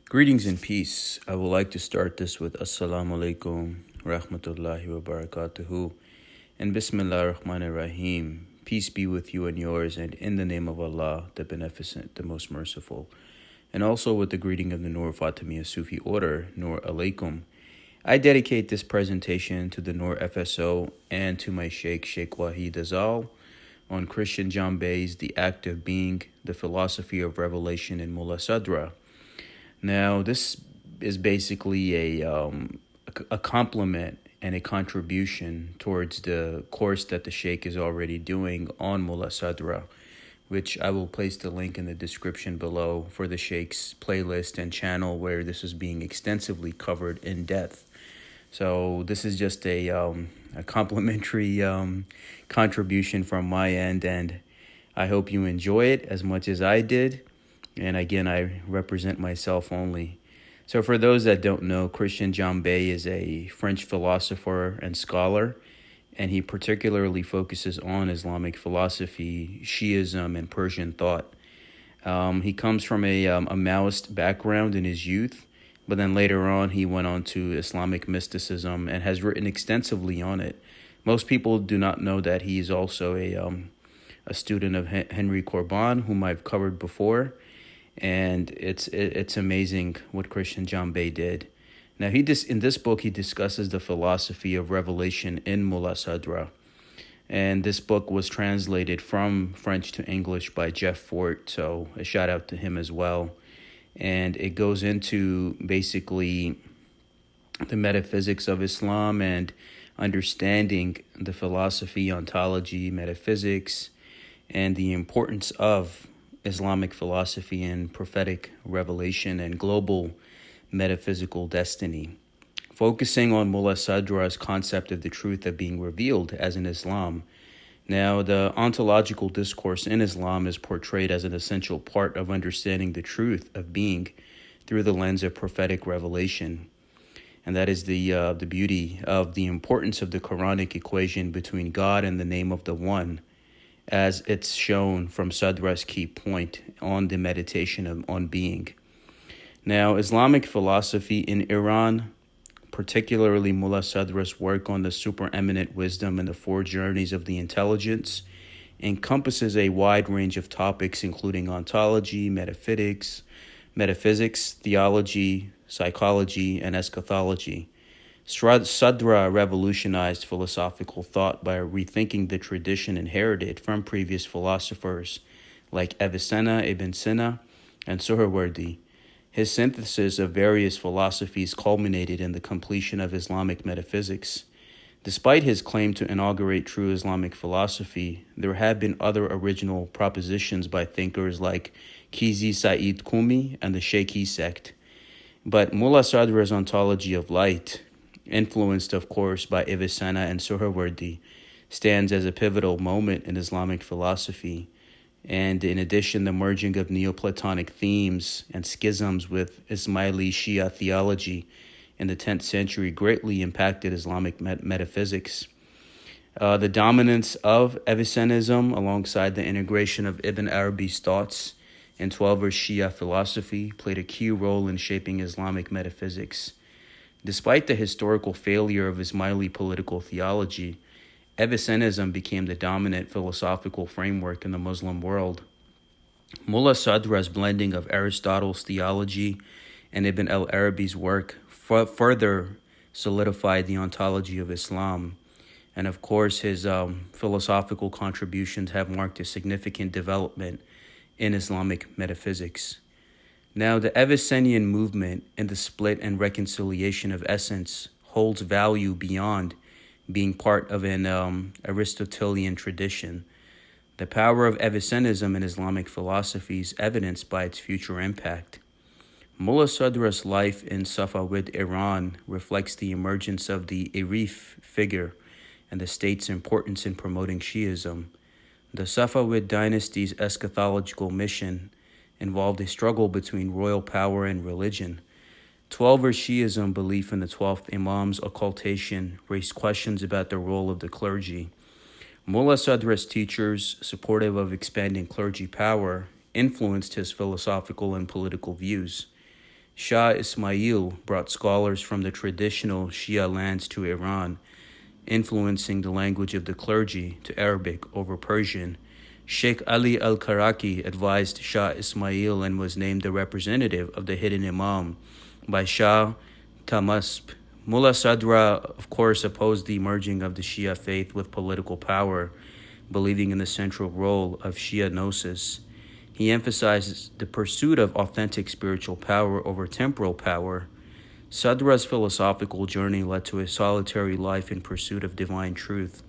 Greetings and peace. I would like to start this with Assalamu alaikum rahmatullahi wa barakatuhu and Bismillah ar-Rahman ar-Rahim. Peace be with you and yours, and in the name of Allah, the Beneficent, the Most Merciful. And also with the greeting of the Nur Fatimiyya Sufi order, Nur alaikum. I dedicate this presentation to the Nur FSO and to my Sheikh Wahid Azal on Christian Jambet's The Act of Being, the Philosophy of Revelation in Mulla Sadra. Now, this is basically a compliment and a contribution towards the course that the Sheikh is already doing on Mulla Sadra, which I will place the link in the description below for the Sheikh's playlist and channel where this is being extensively covered in depth. So this is just a complimentary contribution from my end, and I hope you enjoy it as much as I did. And again, I represent myself only. So for those that don't know, Christian Jambet is a French philosopher and scholar, and he particularly focuses on Islamic philosophy, Shiism, and Persian thought. He comes from a Maoist background in his youth, but then later on he went on to Islamic mysticism and has written extensively on it. Most people do not know that he is also a student of Henry Corbin, whom I've covered before. And it's amazing what Christian Jambet did. Now, in this book, he discusses the philosophy of revelation in Mulla Sadra. And this book was translated from French to English by Jeff Fort, so a shout out to him as well. And it goes into basically the metaphysics of Islam and understanding the philosophy, ontology, metaphysics, and the importance of Islamic philosophy and prophetic revelation and global metaphysical destiny, focusing on Mulla Sadra's concept of the truth of being revealed as in Islam. Now, the ontological discourse in Islam is portrayed as an essential part of understanding the truth of being through the lens of prophetic revelation. And that is the beauty of the importance of the Quranic equation between God and the name of the One, as it's shown from Sadra's key point on the meditation on being. Now, Islamic philosophy in Iran, particularly Mulla Sadra's work on the supereminent wisdom and the four journeys of the intelligence, encompasses a wide range of topics including ontology, metaphysics, theology, psychology, and eschatology. Sadra revolutionized philosophical thought by rethinking the tradition inherited from previous philosophers like Avicenna, Ibn Sina, and Suhrawardi. His synthesis of various philosophies culminated in the completion of Islamic metaphysics. Despite his claim to inaugurate true Islamic philosophy, there have been other original propositions by thinkers like Khizi Said Qumi and the Shaykhi sect. But Mulla Sadra's ontology of light, influenced, of course, by Avicenna and Suhrawardi, stands as a pivotal moment in Islamic philosophy. And in addition, the merging of Neoplatonic themes and schisms with Ismaili Shia theology in the 10th century greatly impacted Islamic metaphysics. The dominance of Avicennism alongside the integration of Ibn Arabi's thoughts in 12er Shia philosophy played a key role in shaping Islamic metaphysics. Despite the historical failure of Ismaili political theology, Avicennism became the dominant philosophical framework in the Muslim world. Mulla Sadra's blending of Aristotle's theology and Ibn al-Arabi's work further solidified the ontology of Islam. And of course, his philosophical contributions have marked a significant development in Islamic metaphysics. Now, the Avicennian movement in the split and reconciliation of essence holds value beyond being part of an Aristotelian tradition. The power of Avicennism in Islamic philosophy is evidenced by its future impact. Mulla Sadra's life in Safavid Iran reflects the emergence of the Arif figure and the state's importance in promoting Shiism. The Safavid dynasty's eschatological mission involved a struggle between royal power and religion. 12er Shiism belief in the 12th Imam's occultation raised questions about the role of the clergy. Mulla Sadra's teachers, supportive of expanding clergy power, influenced his philosophical and political views. Shah Ismail brought scholars from the traditional Shia lands to Iran, influencing the language of the clergy to Arabic over Persian. Sheikh Ali al-Karaki advised Shah Ismail and was named the representative of the hidden Imam by Shah Tahmasp. Mulla Sadra, of course, opposed the merging of the Shia faith with political power, believing in the central role of Shia gnosis. He emphasizes the pursuit of authentic spiritual power over temporal power. Sadra's philosophical journey led to a solitary life in pursuit of divine truth,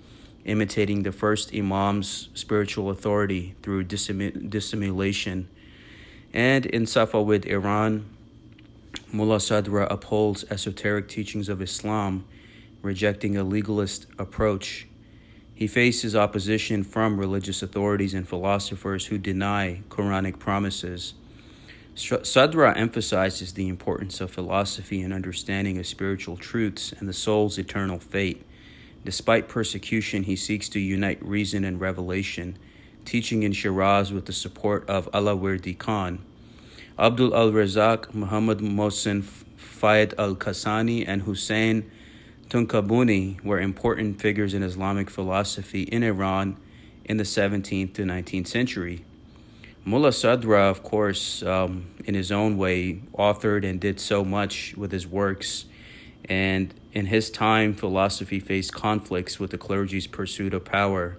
imitating the first Imam's spiritual authority through dissimulation. And in Safavid Iran, Mulla Sadra upholds esoteric teachings of Islam, rejecting a legalist approach. He faces opposition from religious authorities and philosophers who deny Quranic promises. Sadra emphasizes the importance of philosophy and understanding of spiritual truths and the soul's eternal fate. Despite persecution, he seeks to unite reason and revelation, teaching in Shiraz with the support of Alawardi Khan. Abdul al-Razak, Muhammad Mohsin Fayed al-Kasani, and Hussein Tunkabuni were important figures in Islamic philosophy in Iran in the 17th to 19th century. Mulla Sadra, of course, in his own way, authored and did so much with his works. And in his time, philosophy faced conflicts with the clergy's pursuit of power,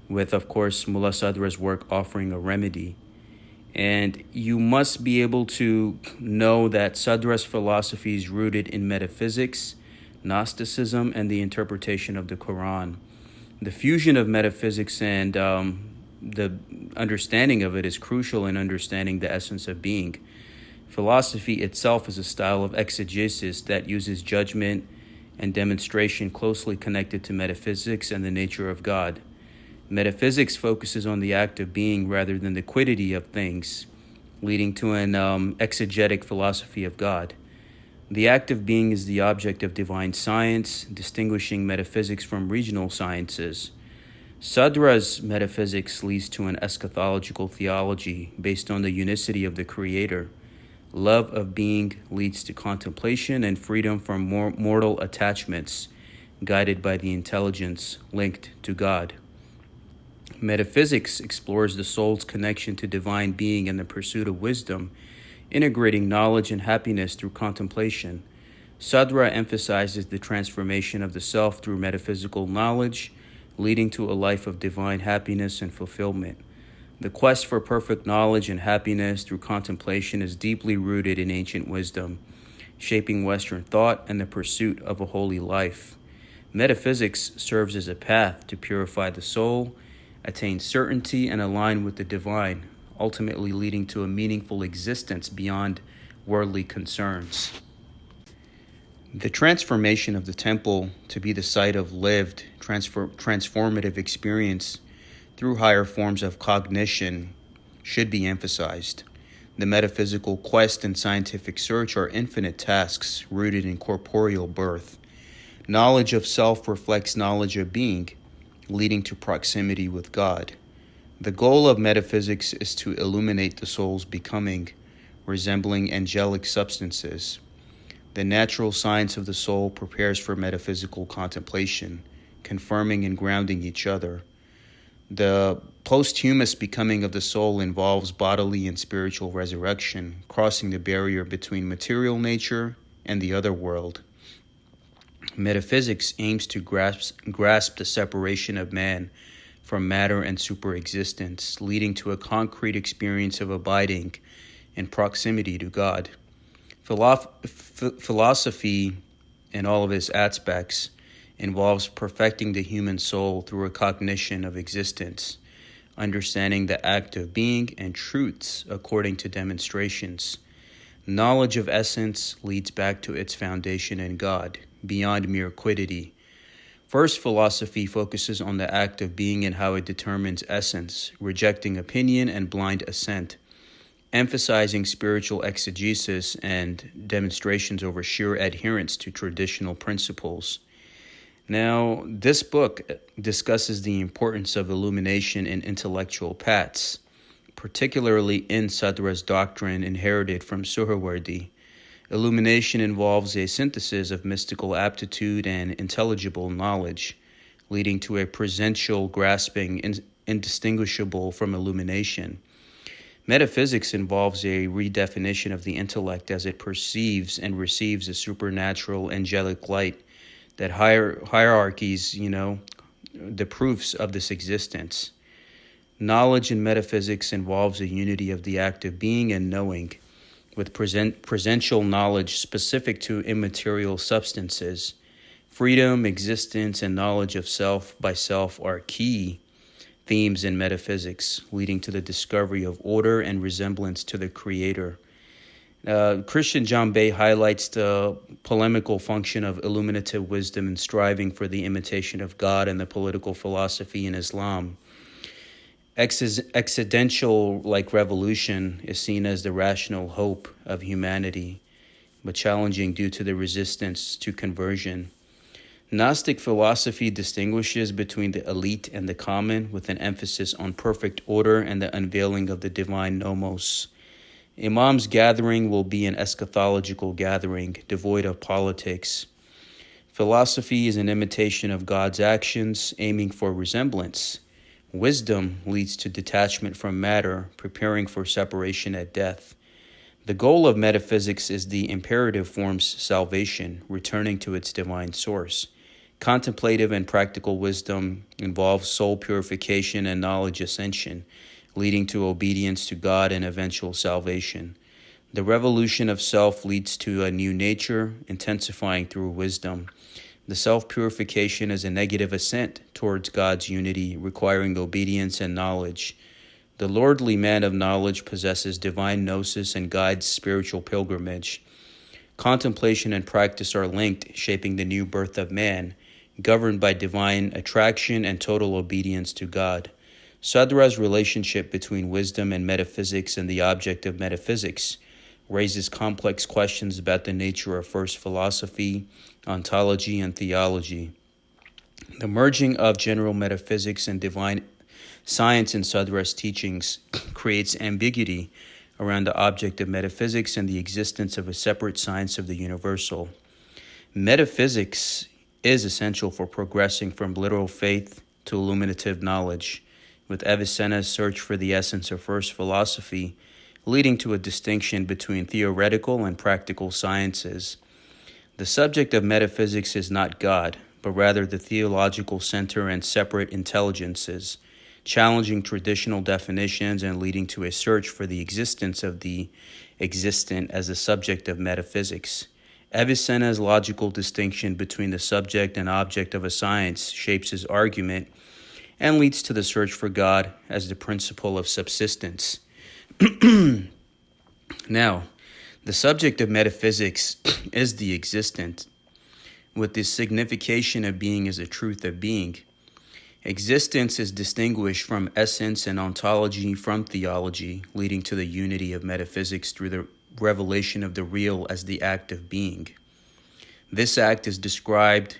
with, of course, Mulla Sadra's work offering a remedy. And you must be able to know that Sadra's philosophy is rooted in metaphysics, Gnosticism, and the interpretation of the Quran. The fusion of metaphysics and the understanding of it is crucial in understanding the essence of being. Philosophy itself is a style of exegesis that uses judgment and demonstration closely connected to metaphysics and the nature of God. Metaphysics focuses on the act of being rather than the quiddity of things, leading to an exegetic philosophy of God. The act of being is the object of divine science, distinguishing metaphysics from regional sciences. Sadra's metaphysics leads to an eschatological theology based on the unicity of the Creator. Love of being leads to contemplation and freedom from mortal attachments, guided by the intelligence linked to God. Metaphysics explores the soul's connection to divine being and the pursuit of wisdom, integrating knowledge and happiness through contemplation. Sadra emphasizes the transformation of the self through metaphysical knowledge, leading to a life of divine happiness and fulfillment. The quest for perfect knowledge and happiness through contemplation is deeply rooted in ancient wisdom, shaping Western thought and the pursuit of a holy life. Metaphysics serves as a path to purify the soul, attain certainty, and align with the divine, ultimately leading to a meaningful existence beyond worldly concerns. The transformation of the temple to be the site of lived, transformative experience through higher forms of cognition should be emphasized. The metaphysical quest and scientific search are infinite tasks rooted in corporeal birth. Knowledge of self reflects knowledge of being, leading to proximity with God. The goal of metaphysics is to illuminate the soul's becoming, resembling angelic substances. The natural science of the soul prepares for metaphysical contemplation, confirming and grounding each other. The posthumous becoming of the soul involves bodily and spiritual resurrection, crossing the barrier between material nature and the other world. Metaphysics aims to grasp the separation of man from matter and superexistence, leading to a concrete experience of abiding in proximity to God. Philosophy, in all of its aspects, involves perfecting the human soul through a cognition of existence, understanding the act of being and truths according to demonstrations. Knowledge of essence leads back to its foundation in God, beyond mere quiddity. First, philosophy focuses on the act of being and how it determines essence, rejecting opinion and blind assent, emphasizing spiritual exegesis and demonstrations over sheer adherence to traditional principles. Now, this book discusses the importance of illumination in intellectual paths, particularly in Sadra's doctrine inherited from Suhrawardi. Illumination involves a synthesis of mystical aptitude and intelligible knowledge, leading to a presential grasping indistinguishable from illumination. Metaphysics involves a redefinition of the intellect as it perceives and receives a supernatural angelic light that hierarchies, the proofs of this existence. Knowledge in metaphysics involves a unity of the act of being and knowing, with presential knowledge specific to immaterial substances. Freedom, existence, and knowledge of self by self are key themes in metaphysics, leading to the discovery of order and resemblance to the Creator. Christian Jambet highlights the polemical function of illuminative wisdom in striving for the imitation of God and the political philosophy in Islam. Existential revolution is seen as the rational hope of humanity, but challenging due to the resistance to conversion. Gnostic philosophy distinguishes between the elite and the common, with an emphasis on perfect order and the unveiling of the divine nomos. Imam's gathering will be an eschatological gathering, devoid of politics. Philosophy is an imitation of God's actions, aiming for resemblance. Wisdom leads to detachment from matter, preparing for separation at death. The goal of metaphysics is the imperative form's salvation, returning to its divine source. Contemplative and practical wisdom involves soul purification and knowledge ascension, leading to obedience to God and eventual salvation. The revolution of self leads to a new nature, intensifying through wisdom. The self-purification is a negative ascent towards God's unity, requiring obedience and knowledge. The lordly man of knowledge possesses divine gnosis and guides spiritual pilgrimage. Contemplation and practice are linked, shaping the new birth of man, governed by divine attraction and total obedience to God. Sadra's relationship between wisdom and metaphysics and the object of metaphysics raises complex questions about the nature of first philosophy, ontology, and theology. The merging of general metaphysics and divine science in Sadra's teachings creates ambiguity around the object of metaphysics and the existence of a separate science of the universal. Metaphysics is essential for progressing from literal faith to illuminative knowledge, with Avicenna's search for the essence of first philosophy leading to a distinction between theoretical and practical sciences. The subject of metaphysics is not God, but rather the theological center and separate intelligences, challenging traditional definitions and leading to a search for the existence of the existent as the subject of metaphysics. Avicenna's logical distinction between the subject and object of a science shapes his argument and leads to the search for God as the principle of subsistence. Now, the subject of metaphysics is the existent, with the signification of being as a truth of being. Existence is distinguished from essence and ontology from theology, leading to the unity of metaphysics through the revelation of the real as the act of being. This act is described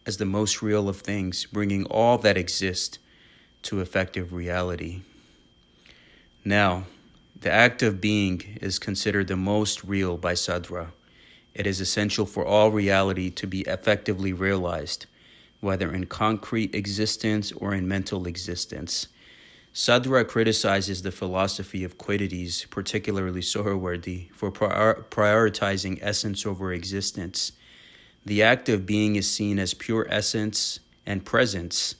as the most real of things, bringing all that exists to effective reality. Now, the act of being is considered the most real by Sadra. It is essential for all reality to be effectively realized, whether in concrete existence or in mental existence. Sadra criticizes the philosophy of quiddities, particularly Sohrawardi, for prioritizing essence over existence. The act of being is seen as pure essence and presence,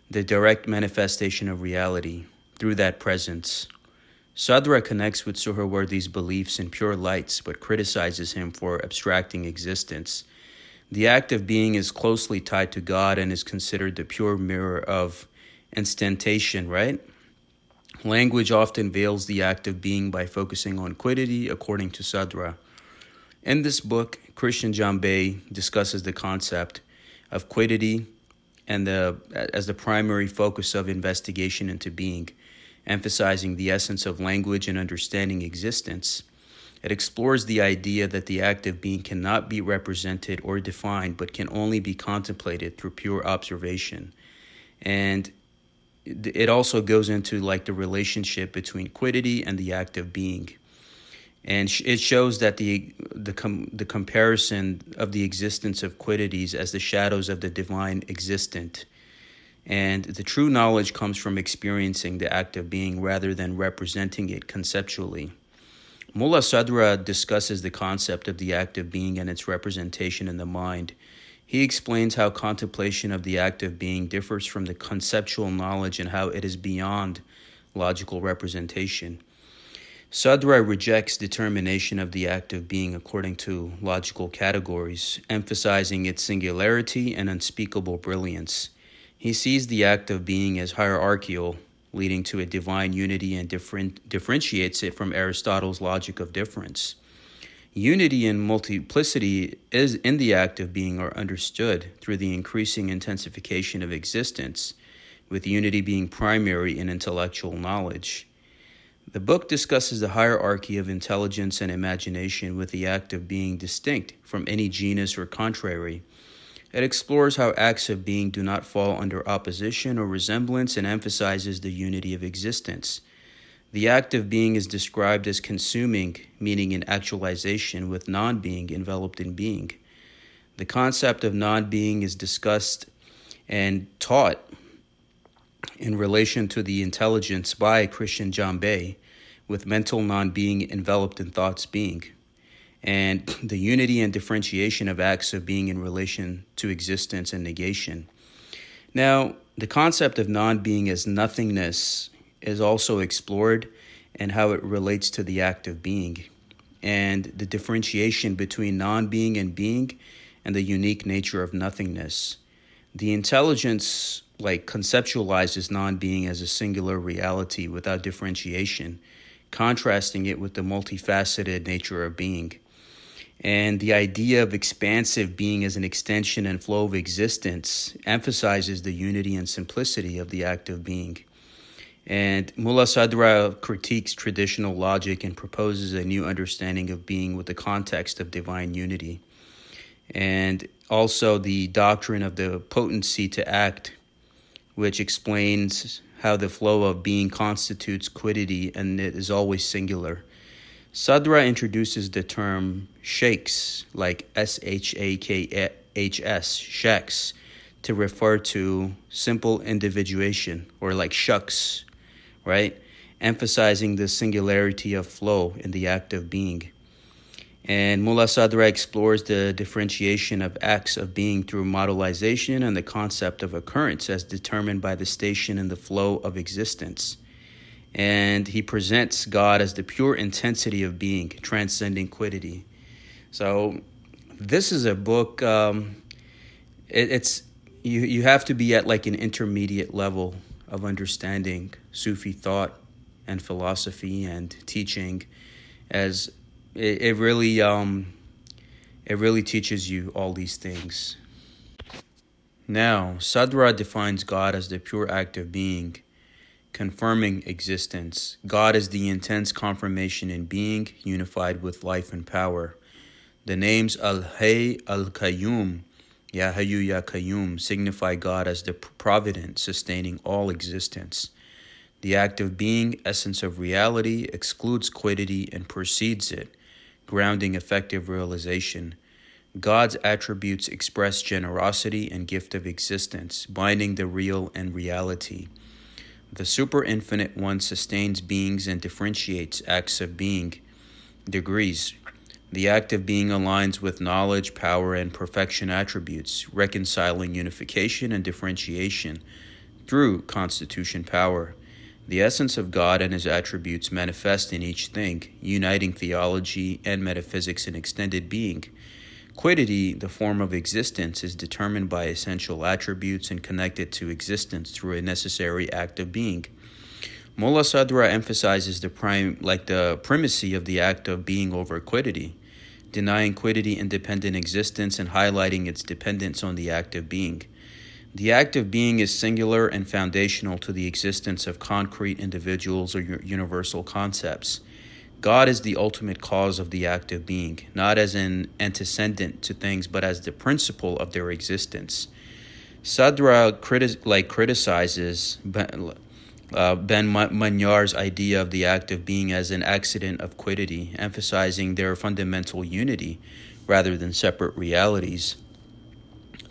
the direct manifestation of reality through that presence. Sadra connects with Sohrawardi's beliefs in pure lights, but criticizes him for abstracting existence. The act of being is closely tied to God and is considered the pure mirror of instantation, right? Language often veils the act of being by focusing on quiddity, according to Sadra. In this book, Christian Jambet discusses the concept of quiddity and as the primary focus of investigation into being, emphasizing the essence of language and understanding existence. It explores the idea that the act of being cannot be represented or defined, but can only be contemplated through pure observation. And it also goes into the relationship between quiddity and the act of being. And it shows that the the comparison of the existence of quiddities as the shadows of the divine existent. And the true knowledge comes from experiencing the act of being rather than representing it conceptually. Mulla Sadra discusses the concept of the act of being and its representation in the mind. He explains how contemplation of the act of being differs from the conceptual knowledge and how it is beyond logical representation. Sadra rejects determination of the act of being according to logical categories, emphasizing its singularity and unspeakable brilliance. He sees the act of being as hierarchical, leading to a divine unity, and differentiates it from Aristotle's logic of difference. Unity and multiplicity is in the act of being are understood through the increasing intensification of existence, with unity being primary in intellectual knowledge. The book discusses the hierarchy of intelligence and imagination, with the act of being distinct from any genus or contrary. It explores how acts of being do not fall under opposition or resemblance and emphasizes the unity of existence. The act of being is described as consuming, meaning in actualization, with non-being enveloped in being. The concept of non-being is discussed and taught in relation to the intelligence by Christian Jambet, with mental non-being enveloped in thoughts being, and the unity and differentiation of acts of being in relation to existence and negation. Now, the concept of non-being as nothingness is also explored, and how it relates to the act of being, and the differentiation between non-being and being, and the unique nature of nothingness. The intelligence conceptualizes non-being as a singular reality without differentiation, contrasting it with the multifaceted nature of being. And the idea of expansive being as an extension and flow of existence emphasizes the unity and simplicity of the act of being. And Mulla Sadra critiques traditional logic and proposes a new understanding of being with the context of divine unity. And also the doctrine of the potency to act, which explains how the flow of being constitutes quiddity and it is always singular. Sadra introduces the term shakes, like S-H-A-K-H-S, shaks, to refer to simple individuation, or like shucks, right? Emphasizing the singularity of flow in the act of being. And Mulla Sadra explores the differentiation of acts of being through modelization and the concept of occurrence as determined by the station in the flow of existence. And he presents God as the pure intensity of being, transcending quiddity. So this is a book, you have to be at like an intermediate level of understanding Sufi thought and philosophy and teaching, as it really teaches you all these things. Now, Sadra defines God as the pure act of being, confirming existence. God is the intense confirmation in being, unified with life and power. The names Al-Hayy, Al-Qayyum, Ya Hayyu Ya Qayyum signify God as the provident, sustaining all existence. The act of being, essence of reality, excludes quiddity and precedes it, grounding effective realization. God's attributes express generosity and gift of existence, binding the real and reality. The super infinite one sustains beings and differentiates acts of being, degrees. The act of being aligns with knowledge, power, and perfection attributes, reconciling unification and differentiation through constitution power. The essence of God and his attributes manifest in each thing, uniting theology and metaphysics in extended being. Quiddity, the form of existence, is determined by essential attributes and connected to existence through a necessary act of being. Mulla Sadra emphasizes the primacy of the act of being over quiddity, denying quiddity independent existence and highlighting its dependence on the act of being. The act of being is singular and foundational to the existence of concrete individuals or universal concepts. God is the ultimate cause of the act of being, not as an antecedent to things, but as the principle of their existence. Sadra criticizes Ben Magnar's idea of the act of being as an accident of quiddity, emphasizing their fundamental unity rather than separate realities.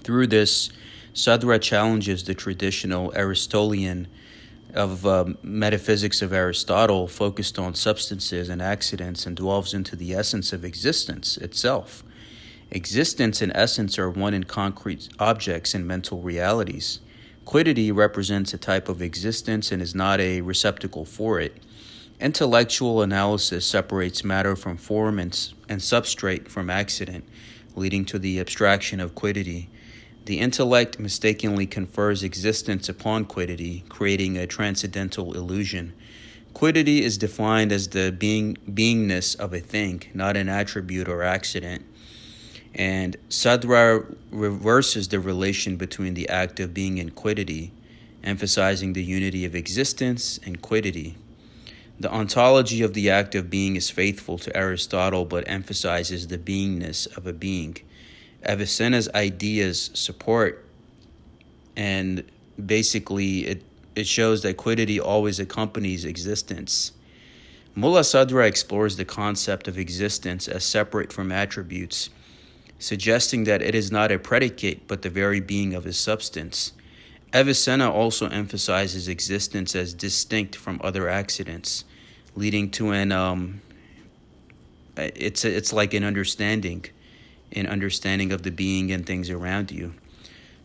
Through this, Sadra challenges the traditional Aristotelian of metaphysics of Aristotle, focused on substances and accidents, and delves into the essence of existence itself. Existence and essence are one in concrete objects and mental realities. Quiddity represents a type of existence and is not a receptacle for it. Intellectual analysis separates matter from form and substrate from accident, leading to the abstraction of quiddity. The intellect mistakenly confers existence upon quiddity, creating a transcendental illusion. Quiddity is defined as the beingness of a thing, not an attribute or accident. And Sadra reverses the relation between the act of being and quiddity, emphasizing the unity of existence and quiddity. The ontology of the act of being is faithful to Aristotle, but emphasizes the beingness of a being. Avicenna's ideas support, and basically it shows that quiddity always accompanies existence. Mulla Sadra explores the concept of existence as separate from attributes, suggesting that it is not a predicate but the very being of a substance. Avicenna also emphasizes existence as distinct from other accidents, leading to it's like an understanding of the being and things around you.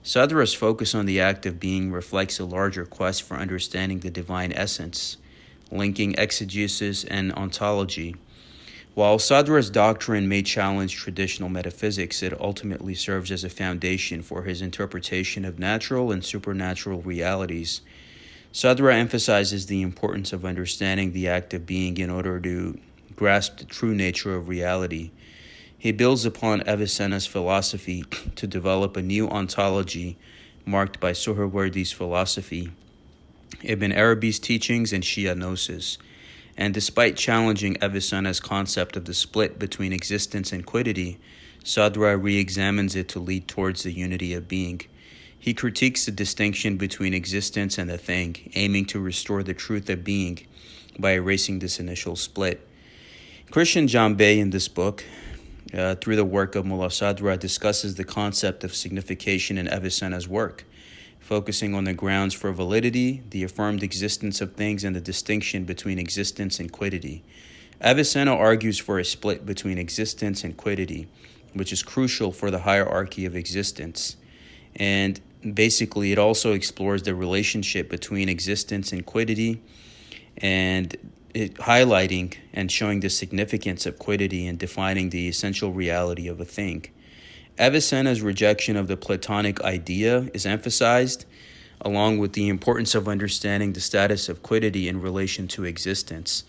Sadra's focus on the act of being reflects a larger quest for understanding the divine essence, linking exegesis and ontology. While Sadra's doctrine may challenge traditional metaphysics, it ultimately serves as a foundation for his interpretation of natural and supernatural realities. Sadra emphasizes the importance of understanding the act of being in order to grasp the true nature of reality. He builds upon Avicenna's philosophy to develop a new ontology marked by Suhrawardi's philosophy, Ibn Arabi's teachings, and Shia gnosis. And despite challenging Avicenna's concept of the split between existence and quiddity, Sadra re-examines it to lead towards the unity of being. He critiques the distinction between existence and the thing, aiming to restore the truth of being by erasing this initial split. Christian Jambet in this book, through the work of Mulla Sadra, discusses the concept of signification in Avicenna's work, focusing on the grounds for validity, the affirmed existence of things, and the distinction between existence and quiddity. Avicenna argues for a split between existence and quiddity, which is crucial for the hierarchy of existence. And basically, it also explores the relationship between existence and quiddity, and it highlighting and showing the significance of quiddity and defining the essential reality of a thing. Avicenna's rejection of the Platonic idea is emphasized, along with the importance of understanding the status of quiddity in relation to existence.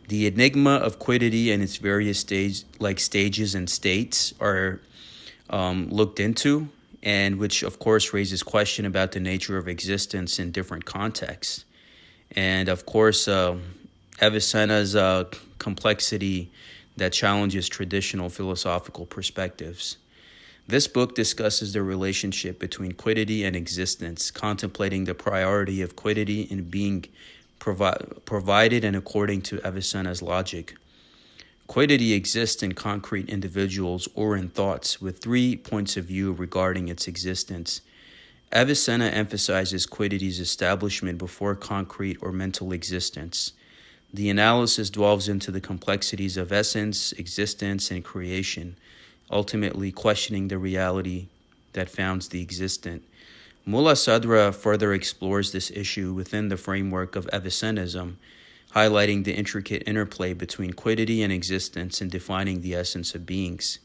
The enigma of quiddity and its various stages and states are looked into, and which of course raises question about the nature of existence in different contexts. And of course, Avicenna's complexity that challenges traditional philosophical perspectives. This book discusses the relationship between quiddity and existence, contemplating the priority of quiddity in being provided and according to Avicenna's logic. Quiddity exists in concrete individuals or in thoughts, with 3 points of view regarding its existence. Avicenna emphasizes quiddity's establishment before concrete or mental existence. The analysis delves into the complexities of essence, existence, and creation, ultimately questioning the reality that founds the existent. Mulla Sadra further explores this issue within the framework of Avicennism, highlighting the intricate interplay between quiddity and existence and defining the essence of beings.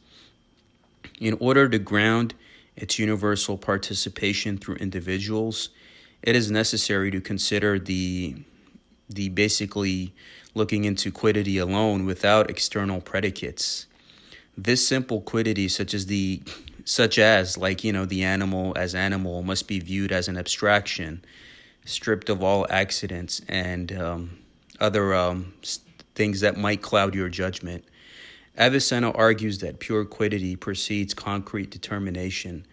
In order to ground its universal participation through individuals, it is necessary to consider the basically looking into quiddity alone without external predicates. This simple quiddity, such as the animal as animal, must be viewed as an abstraction, stripped of all accidents and other things that might cloud your judgment. Avicenna argues that pure quiddity precedes concrete determination,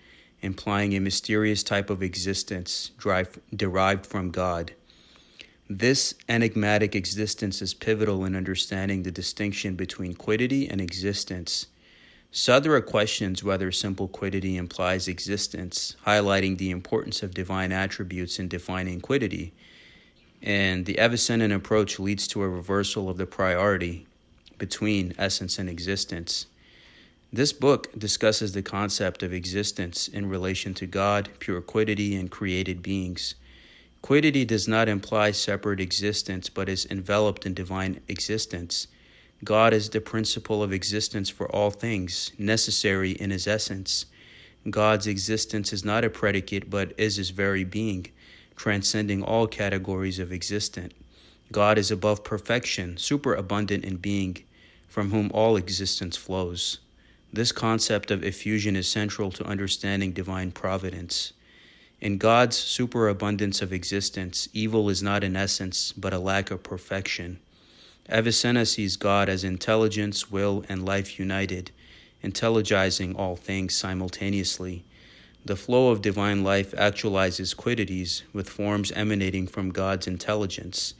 implying a mysterious type of existence derived from God. This enigmatic existence is pivotal in understanding the distinction between quiddity and existence. Sadra questions whether simple quiddity implies existence, highlighting the importance of divine attributes in defining quiddity. And the Avicennan approach leads to a reversal of the priority between essence and existence. This book discusses the concept of existence in relation to God, pure quiddity, and created beings. Quiddity does not imply separate existence, but is enveloped in divine existence. God is the principle of existence for all things, necessary in his essence. God's existence is not a predicate, but is his very being, transcending all categories of existence. God is above perfection, superabundant in being, from whom all existence flows. This concept of effusion is central to understanding divine providence. In God's superabundance of existence, evil is not an essence, but a lack of perfection. Avicenna sees God as intelligence, will, and life united, intelligizing all things simultaneously. The flow of divine life actualizes quiddities with forms emanating from God's intelligence.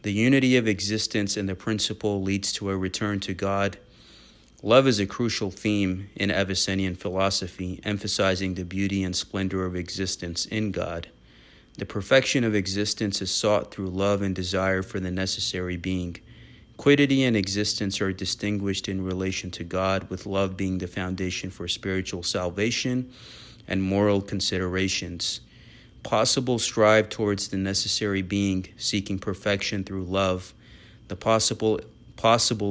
The unity of existence in the principle leads to a return to God. Love is a crucial theme in Avicennian philosophy, emphasizing the beauty and splendor of existence in God. The perfection of existence is sought through love and desire for the necessary being. Quiddity and existence are distinguished in relation to God, with love being the foundation for spiritual salvation and moral considerations. Possible strive towards the necessary being, seeking perfection through love. The possible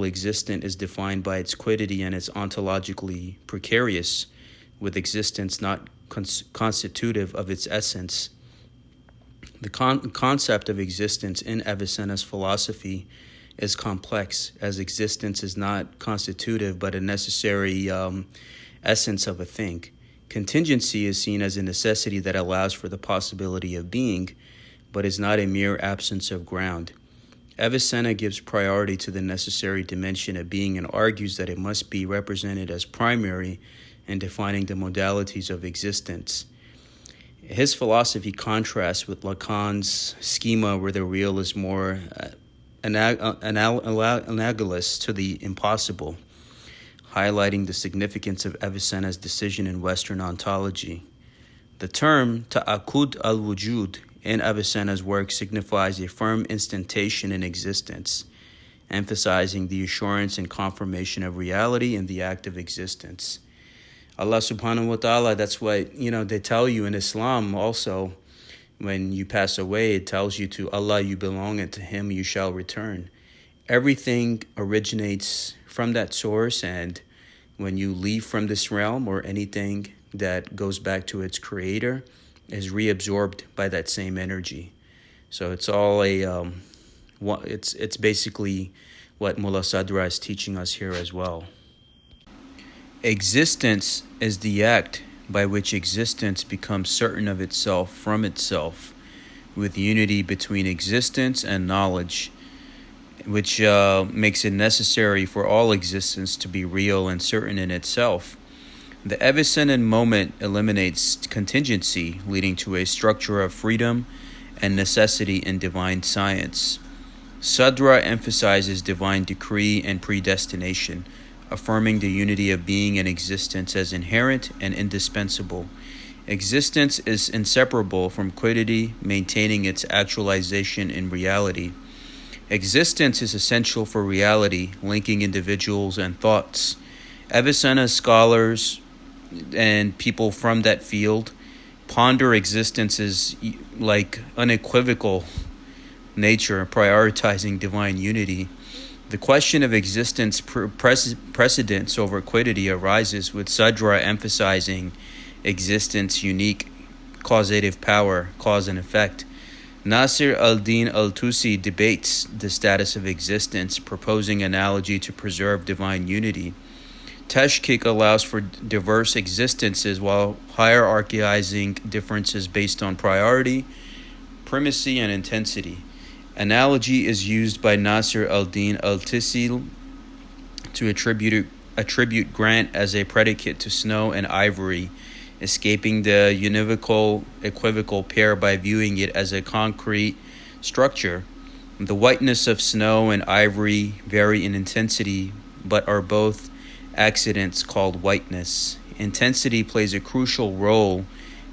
existent is defined by its quiddity and is ontologically precarious, with existence not constitutive of its essence. The concept of existence in Avicenna's philosophy is complex, as existence is not constitutive but a necessary essence of a thing. Contingency is seen as a necessity that allows for the possibility of being, but is not a mere absence of ground. Avicenna gives priority to the necessary dimension of being and argues that it must be represented as primary in defining the modalities of existence. His philosophy contrasts with Lacan's schema, where the real is more analogous to the impossible, highlighting the significance of Avicenna's decision in Western ontology. The term ta'akud al-wujud in Avicenna's work signifies a firm instantation in existence, emphasizing the assurance and confirmation of reality in the act of existence. Allah subhanahu wa ta'ala, that's what, they tell you in Islam also. When you pass away, it tells you to Allah you belong, and to him you shall return. Everything originates from that source, and when you leave from this realm, or anything that goes back to its creator is reabsorbed by that same energy. So it's all it's basically what Mulla Sadra is teaching us here as well. Existence is the act by which existence becomes certain of itself from itself, with unity between existence and knowledge, which makes it necessary for all existence to be real and certain in itself. The Avicennan moment eliminates contingency, leading to a structure of freedom and necessity in divine science. Sadra emphasizes divine decree and predestination, affirming the unity of being and existence as inherent and indispensable. Existence is inseparable from quiddity, maintaining its actualization in reality. Existence is essential for reality, linking individuals and thoughts. Avicenna's scholars and people from that field ponder existence's like unequivocal nature, prioritizing divine unity. The question of existence precedence over quiddity arises, with Sadra emphasizing existence unique causative power, cause and effect. Nasir al-Din al-Tusi debates the status of existence, proposing analogy to preserve divine unity. Tashkik allows for diverse existences while hierarchizing differences based on priority, primacy, and intensity. Analogy is used by Nasir al-Din al-Tusi to attribute Grant as a predicate to snow and ivory, escaping the univocal equivocal pair by viewing it as a concrete structure. The whiteness of snow and ivory vary in intensity, but are both accidents called whiteness. Intensity plays a crucial role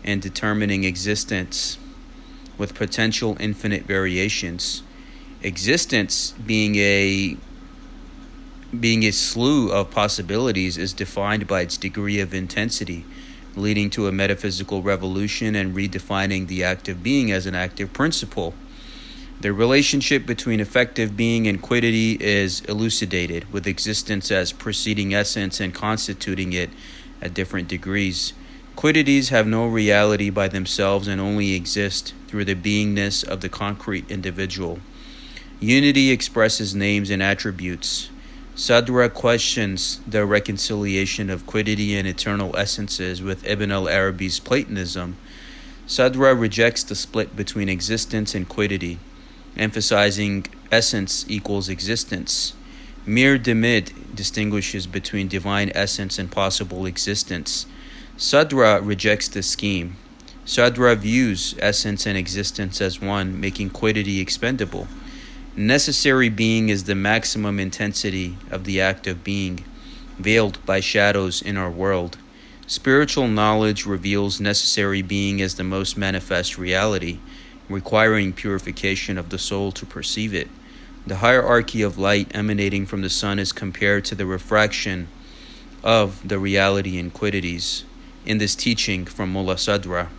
in determining existence, with potential infinite variations. Existence being a slew of possibilities is defined by its degree of intensity, leading to a metaphysical revolution and redefining the act of being as an active principle. The relationship between effective being and quiddity is elucidated, with existence as preceding essence and constituting it at different degrees. Quiddities have no reality by themselves and only exist through the beingness of the concrete individual. Unity expresses names and attributes. Sadra questions the reconciliation of quiddity and eternal essences with Ibn al-Arabi's Platonism. Sadra rejects the split between existence and quiddity, emphasizing essence equals existence. Mir Demid distinguishes between divine essence and possible existence. Sadra rejects this scheme. Sadra views essence and existence as one, making quiddity expendable. Necessary being is the maximum intensity of the act of being, veiled by shadows in our world. Spiritual knowledge reveals necessary being as the most manifest reality, requiring purification of the soul to perceive it. The hierarchy of light emanating from the sun is compared to the refraction of the reality in quiddities, in this teaching from Mulla Sadra.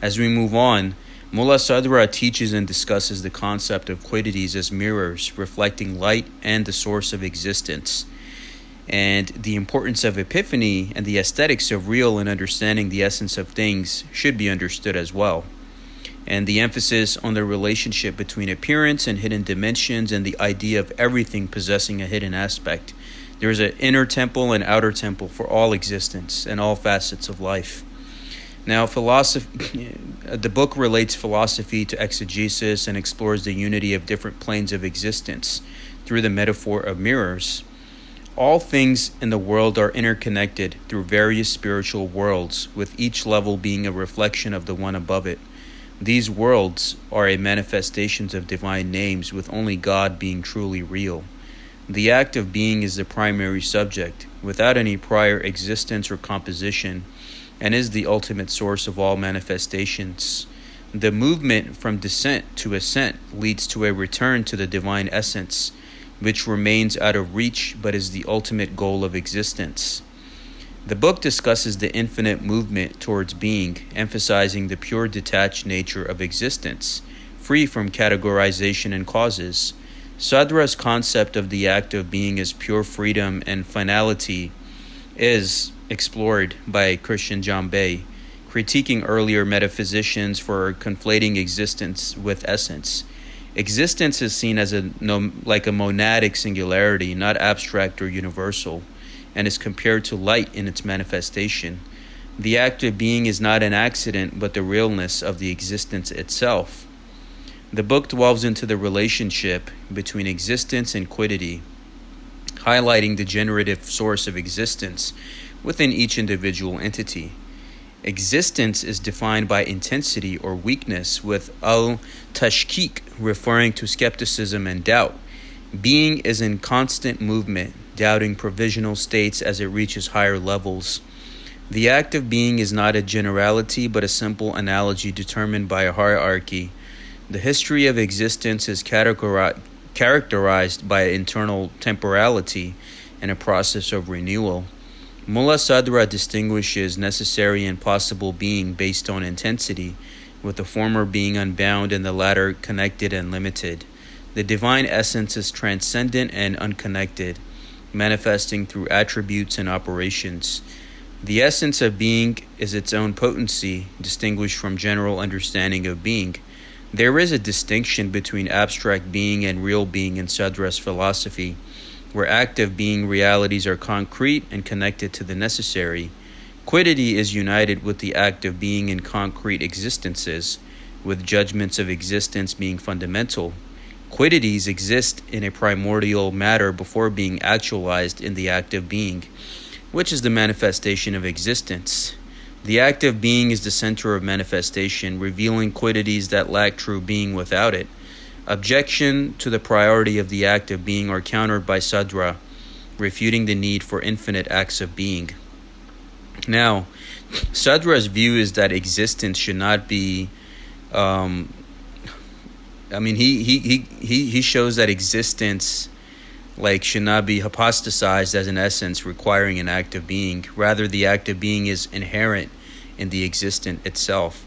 As we move on, Mulla Sadra teaches and discusses the concept of quiddities as mirrors, reflecting light and the source of existence, and the importance of epiphany and the aesthetics of real and understanding the essence of things should be understood as well. And the emphasis on the relationship between appearance and hidden dimensions and the idea of everything possessing a hidden aspect. There is an inner temple and outer temple for all existence and all facets of life. Now, the book relates philosophy to exegesis and explores the unity of different planes of existence through the metaphor of mirrors. All things in the world are interconnected through various spiritual worlds, with each level being a reflection of the one above it. These worlds are a manifestations of divine names, with only God being truly real. The act of being is the primary subject, without any prior existence or composition, and is the ultimate source of all manifestations. The movement from descent to ascent leads to a return to the divine essence, which remains out of reach but is the ultimate goal of existence. The book discusses the infinite movement towards being, emphasizing the pure detached nature of existence, free from categorization and causes. Sadra's concept of the act of being as pure freedom and finality is explored by Christian Jambet, critiquing earlier metaphysicians for conflating existence with essence. Existence is seen as like a monadic singularity, not abstract or universal, and is compared to light in its manifestation. The act of being is not an accident, but the realness of the existence itself. The book delves into the relationship between existence and quiddity, highlighting the generative source of existence within each individual entity. Existence is defined by intensity or weakness, with al-tashkik referring to skepticism and doubt. Being is in constant movement, doubting provisional states as it reaches higher levels. The act of being is not a generality, but a simple analogy determined by a hierarchy. The history of existence is characterized by internal temporality and a process of renewal. Mulla Sadra distinguishes necessary and possible being based on intensity, with the former being unbound and the latter connected and limited. The divine essence is transcendent and unconnected, manifesting through attributes and operations. The essence of being is its own potency, distinguished from general understanding of being. There is a distinction between abstract being and real being in Sadra's philosophy, where active being realities are concrete and connected to the necessary. Quiddity is united with the act of being in concrete existences, with judgments of existence being fundamental. Quiddities exist in a primordial matter before being actualized in the act of being, which is the manifestation of existence. The act of being is the center of manifestation, revealing quiddities that lack true being without it. Objection to the priority of the act of being are countered by Sadra, refuting the need for infinite acts of being. Now, Sadra's view is that existence should not be he shows that existence should not be hypostasized as an essence requiring an act of being. Rather, the act of being is inherent in the existent itself.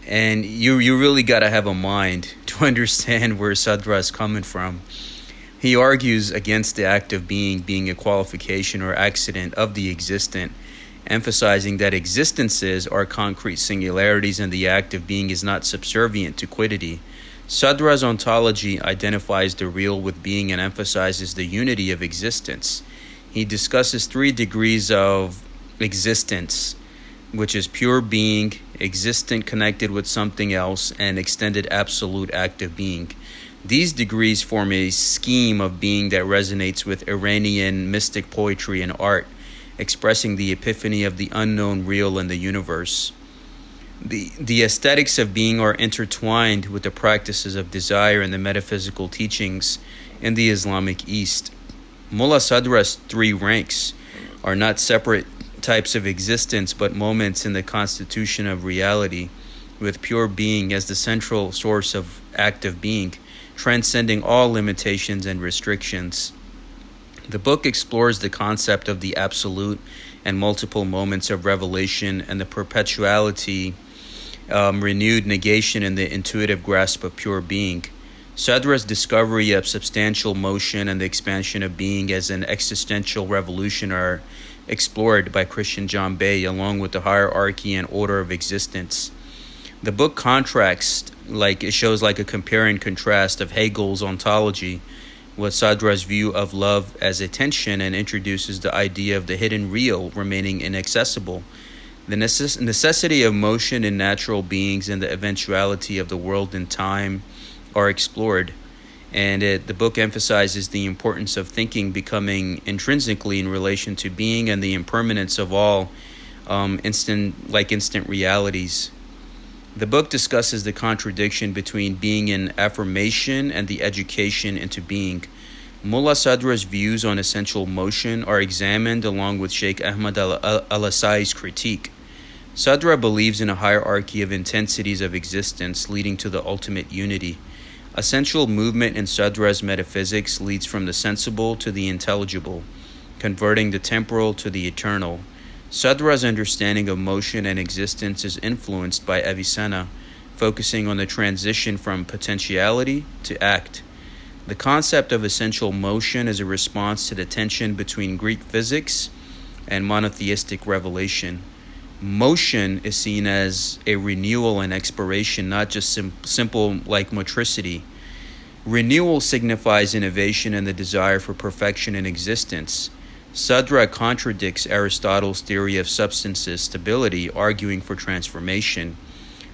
And you really got to have a mind to understand where Sadra is coming from. He argues against the act of being a qualification or accident of the existent, emphasizing that existences are concrete singularities and the act of being is not subservient to quiddity. Sadra's ontology identifies the real with being and emphasizes the unity of existence. He discusses 3 degrees of existence, which is pure being, existent connected with something else, and extended absolute act of being. These degrees form a scheme of being that resonates with Iranian mystic poetry and art, expressing the epiphany of the unknown real in the universe. The aesthetics of being are intertwined with the practices of desire and the metaphysical teachings in the Islamic East. Mulla Sadra's 3 ranks are not separate types of existence, but moments in the constitution of reality, with pure being as the central source of active being, transcending all limitations and restrictions. The book explores the concept of the absolute and multiple moments of revelation and the perpetuality, renewed negation in the intuitive grasp of pure being. Sadra's discovery of substantial motion and the expansion of being as an existential revolution are explored by Christian Jambet along with the hierarchy and order of existence. The book it shows a compare and contrast of Hegel's ontology with Sadra's view of love as attention and introduces the idea of the hidden real remaining inaccessible. The necessity of motion in natural beings and the eventuality of the world and time are explored. And the book emphasizes the importance of thinking becoming intrinsically in relation to being and the impermanence of all instant realities. The book discusses the contradiction between being in affirmation and the education into being. Mulla Sadra's views on essential motion are examined along with Sheikh Ahmad al-Asai's critique. Sadra believes in a hierarchy of intensities of existence leading to the ultimate unity. Essential movement in Sadra's metaphysics leads from the sensible to the intelligible, converting the temporal to the eternal. Sadra's understanding of motion and existence is influenced by Avicenna, focusing on the transition from potentiality to act. The concept of essential motion is a response to the tension between Greek physics and monotheistic revelation. Motion is seen as a renewal and expiration, not just simple motricity. Renewal signifies innovation and the desire for perfection in existence. Sadra contradicts Aristotle's theory of substance's stability, arguing for transformation.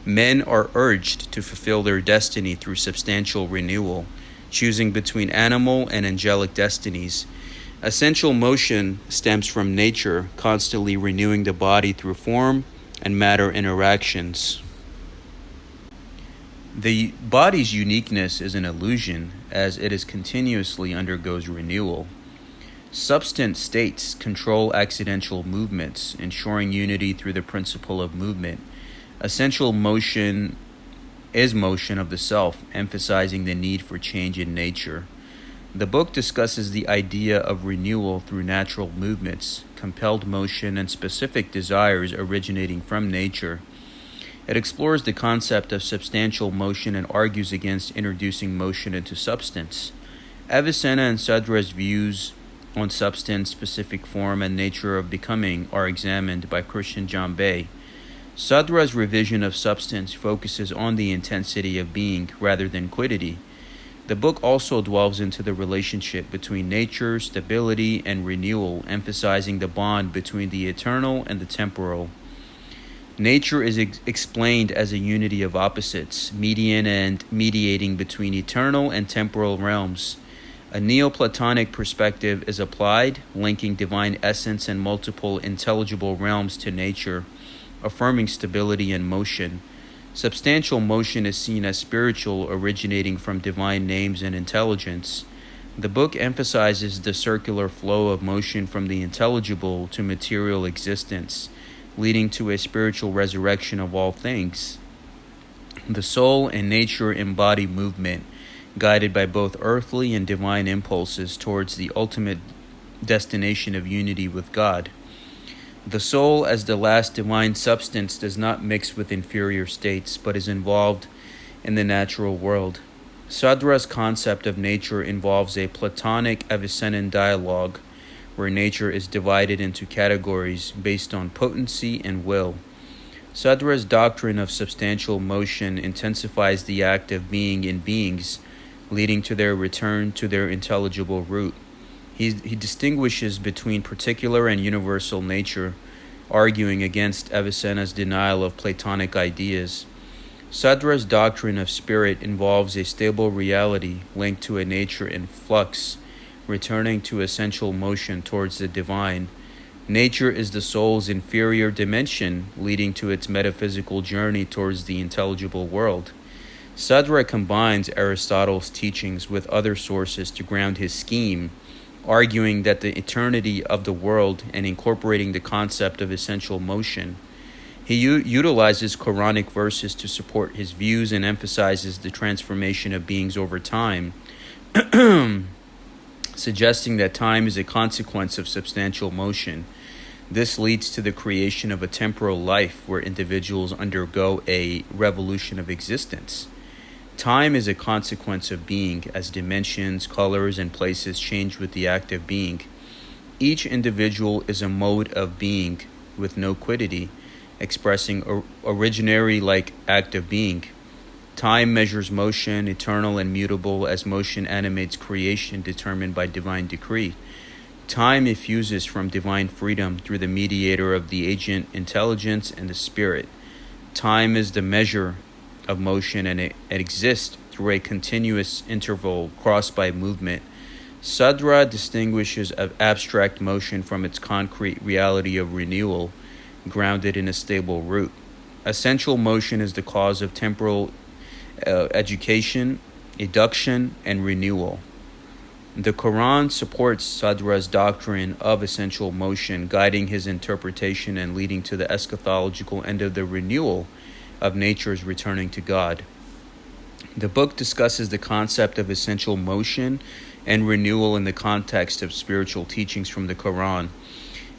Men are urged to fulfill their destiny through substantial renewal, choosing between animal and angelic destinies. Essential motion stems from nature, constantly renewing the body through form and matter interactions. The body's uniqueness is an illusion, as it continuously undergoes renewal. Substance states control accidental movements, ensuring unity through the principle of movement. Essential motion is motion of the self, emphasizing the need for change in nature. The book discusses the idea of renewal through natural movements, compelled motion, and specific desires originating from nature. It explores the concept of substantial motion and argues against introducing motion into substance. Avicenna and Sadra's views on substance, specific form, and nature of becoming are examined by Christian Jambet. Sadra's revision of substance focuses on the intensity of being rather than quiddity. The book also delves into the relationship between nature, stability, and renewal, emphasizing the bond between the eternal and the temporal. Nature is explained as a unity of opposites, median and mediating between eternal and temporal realms. A Neoplatonic perspective is applied, linking divine essence and multiple intelligible realms to nature. affirming stability and motion. Substantial motion is seen as spiritual, originating from divine names and intelligence. The book emphasizes the circular flow of motion from the intelligible to material existence, leading to a spiritual resurrection of all things. The soul and nature embody movement, guided by both earthly and divine impulses towards the ultimate destination of unity with God. The soul, as the last divine substance, does not mix with inferior states, but is involved in the natural world. Sadra's concept of nature involves a Platonic Avicennan dialogue, where nature is divided into categories based on potency and will. Sadra's doctrine of substantial motion intensifies the act of being in beings, leading to their return to their intelligible root. He distinguishes between particular and universal nature, arguing against Avicenna's denial of Platonic ideas. Sadra's doctrine of spirit involves a stable reality linked to a nature in flux, returning to essential motion towards the divine. Nature is the soul's inferior dimension, leading to its metaphysical journey towards the intelligible world. Sadra combines Aristotle's teachings with other sources to ground his scheme, arguing that the eternity of the world and incorporating the concept of essential motion. He utilizes Quranic verses to support his views and emphasizes the transformation of beings over time, suggesting that time is a consequence of substantial motion. This leads to the creation of a temporal life where individuals undergo a revolution of existence. Time is a consequence of being, as dimensions, colors, and places change with the act of being. Each individual is a mode of being with no quiddity, expressing originary-like act of being. Time measures motion, eternal and mutable, as motion animates creation determined by divine decree. Time effuses from divine freedom through the mediator of the agent intelligence and the spirit. Time is the measure of motion, and it exists through a continuous interval crossed by movement. Sadra distinguishes abstract motion from its concrete reality of renewal, grounded in a stable root. Essential motion is the cause of temporal education, eduction, and renewal. The Quran supports Sadra's doctrine of essential motion, guiding his interpretation and leading to the eschatological end of the renewal of nature's returning to God. The book discusses the concept of essential motion and renewal in the context of spiritual teachings from the Quran.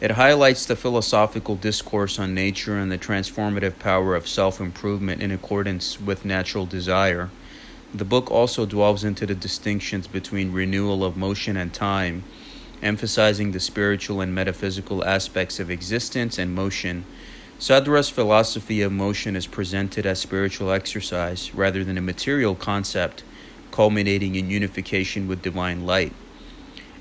It highlights the philosophical discourse on nature and the transformative power of self-improvement in accordance with natural desire. The book also delves into the distinctions between renewal of motion and time, emphasizing the spiritual and metaphysical aspects of existence and motion. Sadra's philosophy of motion is presented as spiritual exercise rather than a material concept, culminating in unification with divine light.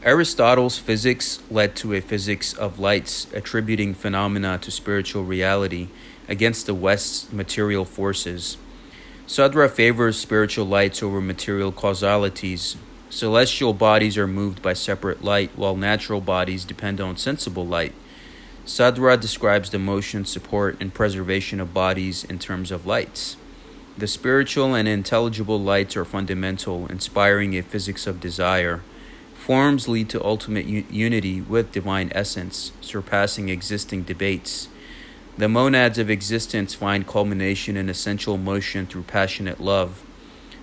Aristotle's physics led to a physics of lights, attributing phenomena to spiritual reality against the West's material forces. Sadra favors spiritual lights over material causalities. Celestial bodies are moved by separate light, while natural bodies depend on sensible light. Sadra describes the motion, support, and preservation of bodies in terms of lights. The spiritual and intelligible lights are fundamental, inspiring a physics of desire. Forms lead to ultimate unity with divine essence, surpassing existing debates. The monads of existence find culmination in essential motion through passionate love.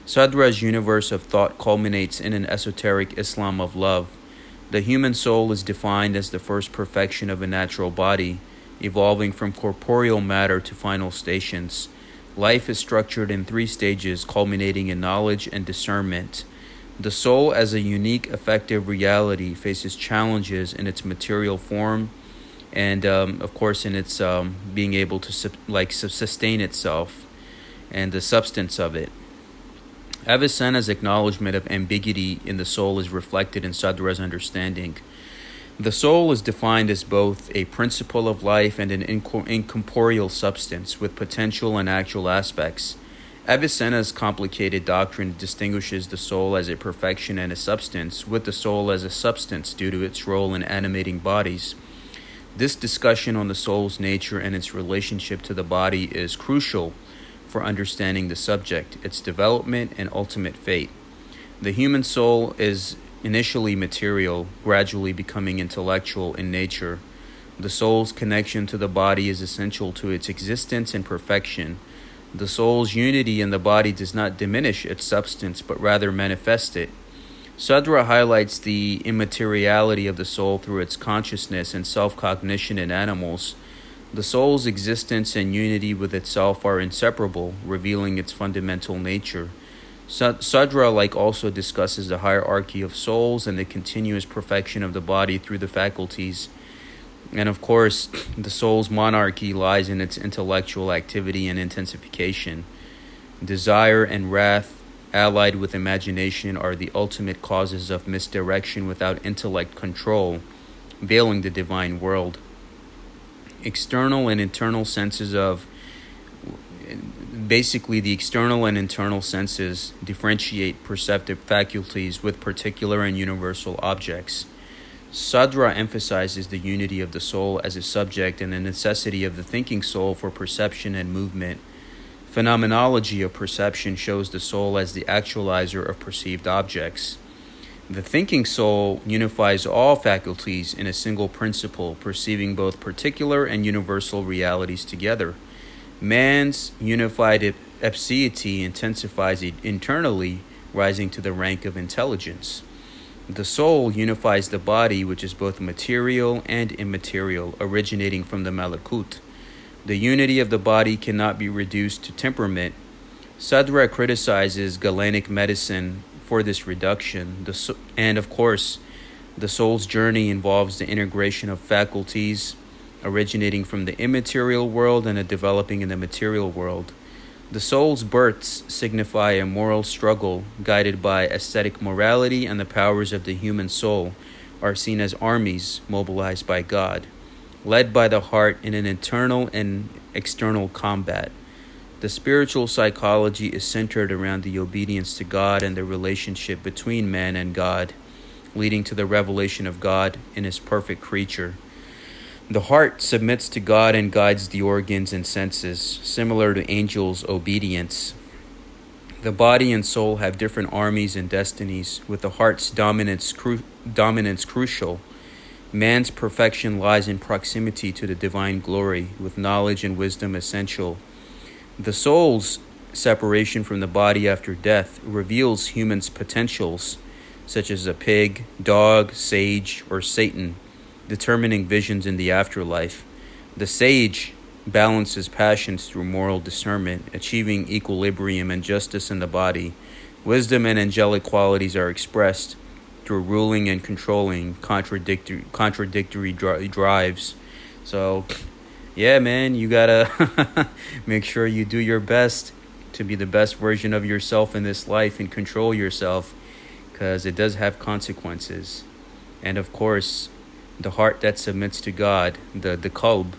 Sadra's universe of thought culminates in an esoteric Islam of love. The human soul is defined as the first perfection of a natural body, evolving from corporeal matter to final stations. Life is structured in 3 stages, culminating in knowledge and discernment. The soul, as a unique, effective reality, faces challenges in its material form and, of course, in its being able to sustain itself and the substance of it. Avicenna's acknowledgement of ambiguity in the soul is reflected in Sadra's understanding. The soul is defined as both a principle of life and an incorporeal substance with potential and actual aspects. Avicenna's complicated doctrine distinguishes the soul as a perfection and a substance, with the soul as a substance due to its role in animating bodies. This discussion on the soul's nature and its relationship to the body is crucial for understanding the subject, its development, and ultimate fate. The human soul is initially material, gradually becoming intellectual in nature. The soul's connection to the body is essential to its existence and perfection. The soul's unity in the body does not diminish its substance, but rather manifest it. Sadra highlights the immateriality of the soul through its consciousness and self-cognition in animals. The soul's existence and unity with itself are inseparable, revealing its fundamental nature. Sadra also discusses the hierarchy of souls and the continuous perfection of the body through the faculties. And of course, the soul's monarchy lies in its intellectual activity and intensification. Desire and wrath, allied with imagination, are the ultimate causes of misdirection without intellect control, veiling the divine world. External and internal senses the external and internal senses differentiate perceptive faculties with particular and universal objects. Sadra emphasizes the unity of the soul as a subject and the necessity of the thinking soul for perception and movement. Phenomenology of perception shows the soul as the actualizer of perceived objects. The thinking soul unifies all faculties in a single principle, perceiving both particular and universal realities together. Man's unified epseity intensifies it internally, rising to the rank of intelligence. The soul unifies the body, which is both material and immaterial, originating from the malakut. The unity of the body cannot be reduced to temperament. Sadra criticizes Galenic medicine for this reduction. And of course, the soul's journey involves the integration of faculties originating from the immaterial world and developing in the material world. The soul's births signify a moral struggle guided by aesthetic morality, and the powers of the human soul are seen as armies mobilized by God, led by the heart in an internal and external combat. The spiritual psychology is centered around the obedience to God and the relationship between man and God, leading to the revelation of God in his perfect creature. The heart submits to God and guides the organs and senses, similar to angels' obedience. The body and soul have different armies and destinies, with the heart's dominance crucial. Man's perfection lies in proximity to the divine glory, with knowledge and wisdom essential. The soul's separation from the body after death reveals humans' potentials, such as a pig, dog, sage, or Satan, determining visions in the afterlife. The sage balances passions through moral discernment, achieving equilibrium and justice in the body. Wisdom and angelic qualities are expressed through ruling and controlling contradictory drives. So, yeah, man, you gotta make sure you do your best to be the best version of yourself in this life and control yourself, because it does have consequences. And of course, the heart that submits to God, the qalb.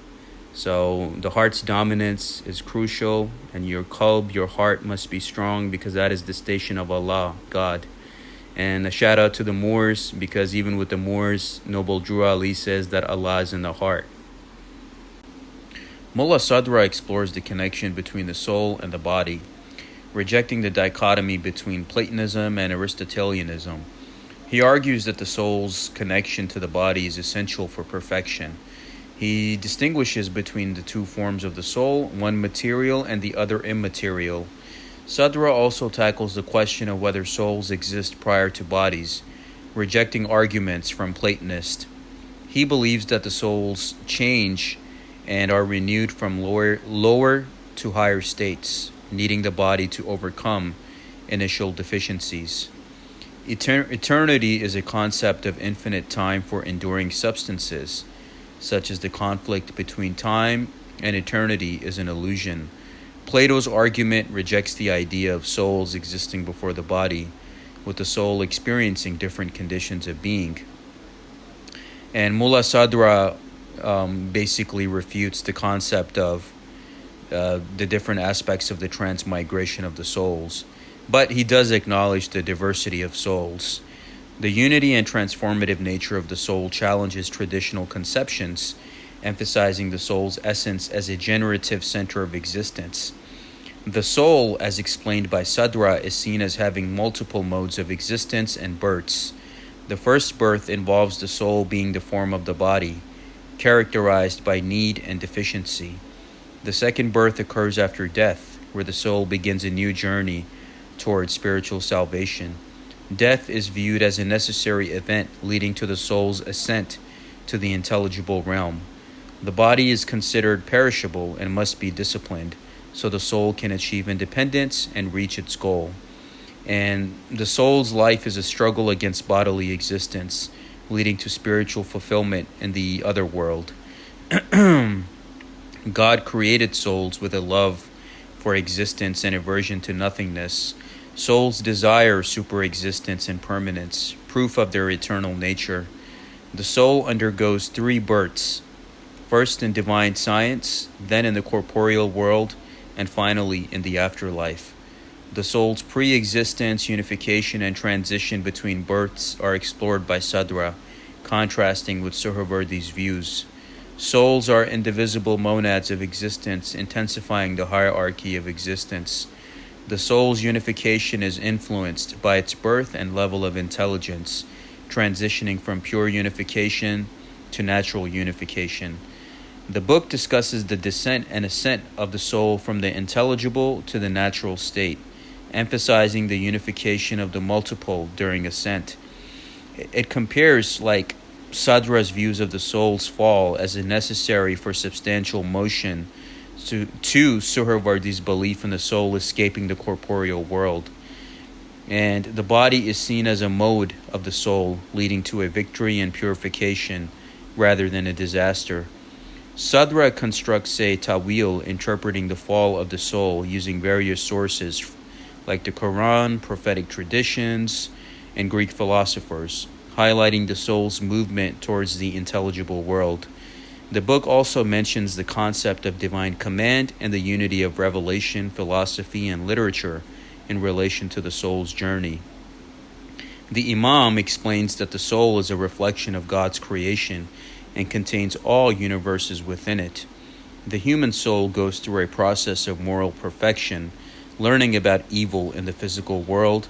So the heart's dominance is crucial, and your qalb, your heart, must be strong, because that is the station of Allah, God. And a shout out to the Moors, because even with the Moors, Noble Drew Ali says that Allah is in the heart. Mulla Sadra explores the connection between the soul and the body, rejecting the dichotomy between Platonism and Aristotelianism. He argues that the soul's connection to the body is essential for perfection. He distinguishes between the two forms of the soul, one material and the other immaterial. Sadra also tackles the question of whether souls exist prior to bodies, rejecting arguments from Platonists. He believes that the souls change and are renewed from lower to higher states, needing the body to overcome initial deficiencies. Eternity is a concept of infinite time for enduring substances, such as the conflict between time and eternity is an illusion. Plato's argument rejects the idea of souls existing before the body, with the soul experiencing different conditions of being. And Mulla Sadra basically refutes the concept of the different aspects of the transmigration of the souls. But he does acknowledge the diversity of souls. The unity and transformative nature of the soul challenges traditional conceptions emphasizing the soul's essence as a generative center of existence. The soul, as explained by Sadra, is seen as having multiple modes of existence and births. The first birth involves the soul being the form of the body, characterized by need and deficiency. The second birth occurs after death, where the soul begins a new journey towards spiritual salvation. Death is viewed as a necessary event leading to the soul's ascent to the intelligible realm. The body is considered perishable and must be disciplined, so the soul can achieve independence and reach its goal. And the soul's life is a struggle against bodily existence, leading to spiritual fulfillment in the other world. God created souls with a love for existence and aversion to nothingness. Souls desire superexistence and permanence, proof of their eternal nature. The soul undergoes 3 births, first in divine science, then in the corporeal world, and finally in the afterlife. The soul's pre-existence, unification, and transition between births are explored by Sadra, contrasting with Suhrawardi's views. Souls are indivisible monads of existence, intensifying the hierarchy of existence. The soul's unification is influenced by its birth and level of intelligence, transitioning from pure unification to natural unification. The book discusses the descent and ascent of the soul from the intelligible to the natural state, emphasizing the unification of the multiple during ascent. It compares Sadra's views of the soul's fall as necessary for substantial motion to Suhrawardi's belief in the soul escaping the corporeal world. And the body is seen as a mode of the soul, leading to a victory and purification rather than a disaster. Sadra constructs a tawil interpreting the fall of the soul using various sources like the Quran, prophetic traditions, and Greek philosophers, highlighting the soul's movement towards the intelligible world. The book also mentions the concept of divine command and the unity of revelation, philosophy, and literature in relation to the soul's journey. The Imam explains that the soul is a reflection of God's creation and contains all universes within it. The human soul goes through a process of moral perfection, learning about evil in the physical world.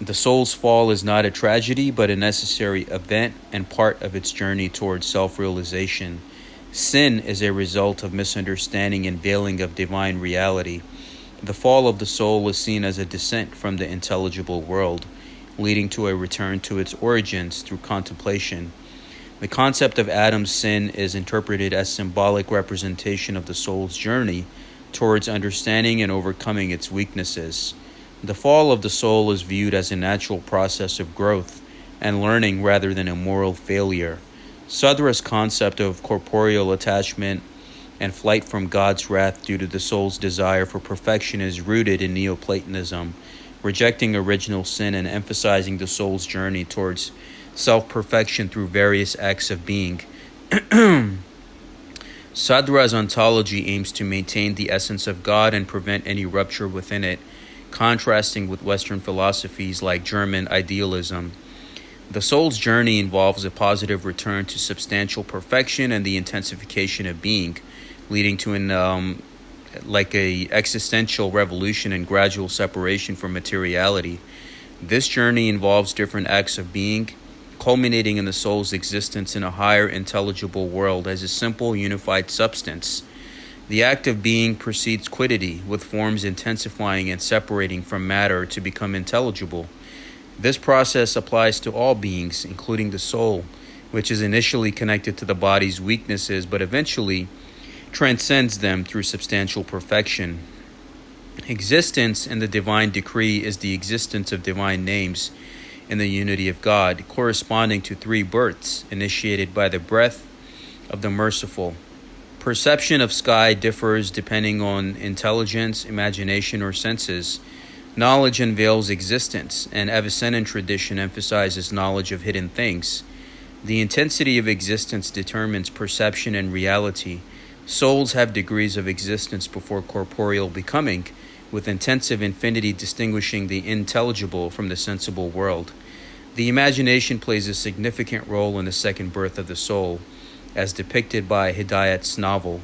The soul's fall is not a tragedy, but a necessary event and part of its journey towards self-realization. Sin is a result of misunderstanding and veiling of divine reality. The fall of the soul is seen as a descent from the intelligible world, leading to a return to its origins through contemplation. The concept of Adam's sin is interpreted as symbolic representation of the soul's journey towards understanding and overcoming its weaknesses. The fall of the soul is viewed as a natural process of growth and learning rather than a moral failure. Sadra's concept of corporeal attachment and flight from God's wrath due to the soul's desire for perfection is rooted in Neoplatonism, rejecting original sin and emphasizing the soul's journey towards self-perfection through various acts of being. Sadra's ontology aims to maintain the essence of God and prevent any rupture within it, contrasting with Western philosophies like German idealism. The soul's journey involves a positive return to substantial perfection and the intensification of being, leading to an existential revolution and gradual separation from materiality. This journey involves different acts of being, culminating in the soul's existence in a higher intelligible world as a simple unified substance. The act of being precedes quiddity, with forms intensifying and separating from matter to become intelligible. This process applies to all beings, including the soul, which is initially connected to the body's weaknesses but eventually transcends them through substantial perfection. Existence in the divine decree is the existence of divine names in the unity of God, corresponding to 3 births initiated by the breath of the merciful. Perception of sky differs depending on intelligence, imagination, or senses. Knowledge unveils existence, and Avicennan tradition emphasizes knowledge of hidden things. The intensity of existence determines perception and reality. Souls have degrees of existence before corporeal becoming, with intensive infinity distinguishing the intelligible from the sensible world. The imagination plays a significant role in the second birth of the soul, as depicted by Hidayat's novel.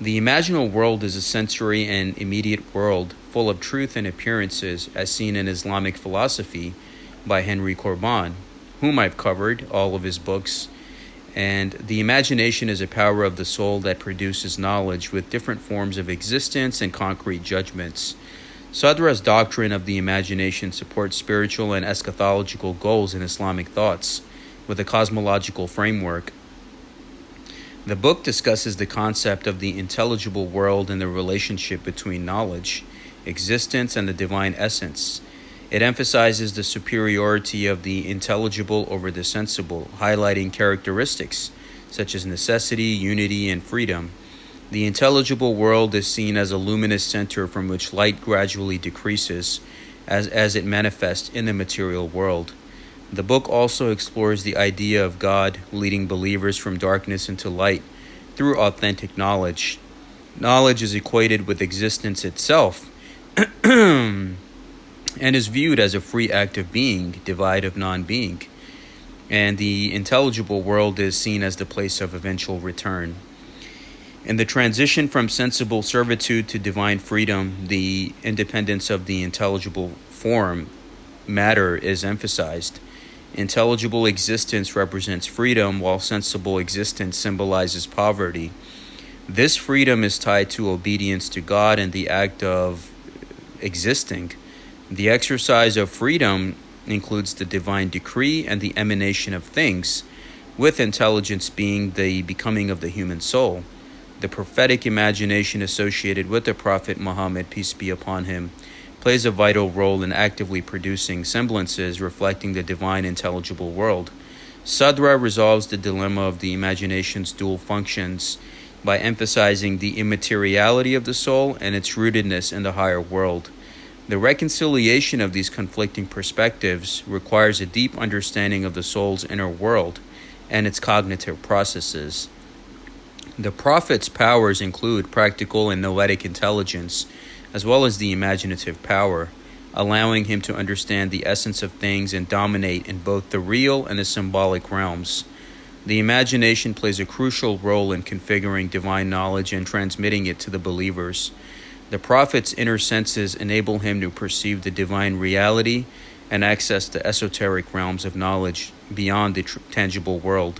The imaginal world is a sensory and immediate world full of truth and appearances as seen in Islamic philosophy by Henry Corbin, whom I've covered all of his books. And the imagination is a power of the soul that produces knowledge with different forms of existence and concrete judgments. Sadra's doctrine of the imagination supports spiritual and eschatological goals in Islamic thoughts with a cosmological framework. The book discusses the concept of the intelligible world and the relationship between knowledge, existence, and the divine essence. It emphasizes the superiority of the intelligible over the sensible, highlighting characteristics such as necessity, unity, and freedom. The intelligible world is seen as a luminous center from which light gradually decreases as it manifests in the material world. The book also explores the idea of God leading believers from darkness into light through authentic knowledge. Knowledge is equated with existence itself and is viewed as a free act of being, divide of non-being. And the intelligible world is seen as the place of eventual return. In the transition from sensible servitude to divine freedom, the independence of the intelligible form, matter, is emphasized. Intelligible existence represents freedom, while sensible existence symbolizes poverty. This freedom is tied to obedience to God and the act of existing. The exercise of freedom includes the divine decree and the emanation of things, with intelligence being the becoming of the human soul. The prophetic imagination associated with the Prophet Muhammad, peace be upon him, plays a vital role in actively producing semblances reflecting the divine intelligible world. Sadra resolves the dilemma of the imagination's dual functions by emphasizing the immateriality of the soul and its rootedness in the higher world. The reconciliation of these conflicting perspectives requires a deep understanding of the soul's inner world and its cognitive processes. The Prophet's powers include practical and noetic intelligence, as well as the imaginative power, allowing him to understand the essence of things and dominate in both the real and the symbolic realms. The imagination plays a crucial role in configuring divine knowledge and transmitting it to the believers. The Prophet's inner senses enable him to perceive the divine reality and access the esoteric realms of knowledge beyond the tangible world.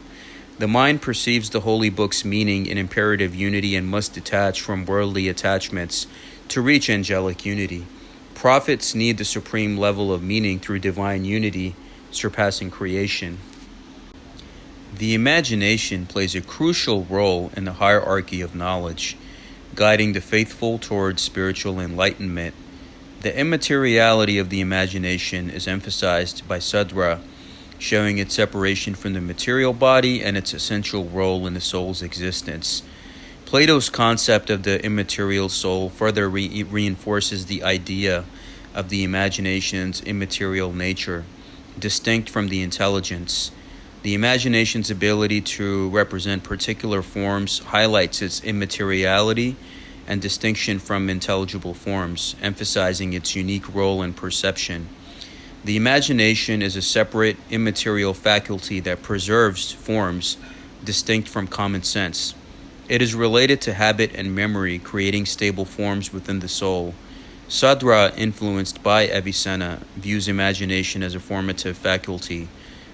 The mind perceives the holy book's meaning in imperative unity and must detach from worldly attachments to reach angelic unity. Prophets need the supreme level of meaning through divine unity, surpassing creation. The imagination plays a crucial role in the hierarchy of knowledge, guiding the faithful towards spiritual enlightenment. The immateriality of the imagination is emphasized by Sadra, showing its separation from the material body and its essential role in the soul's existence. Plato's concept of the immaterial soul further reinforces the idea of the imagination's immaterial nature, distinct from the intelligence. The imagination's ability to represent particular forms highlights its immateriality and distinction from intelligible forms, emphasizing its unique role in perception. The imagination is a separate, immaterial faculty that preserves forms distinct from common sense. It is related to habit and memory, creating stable forms within the soul. Sadra, influenced by Avicenna, views imagination as a formative faculty,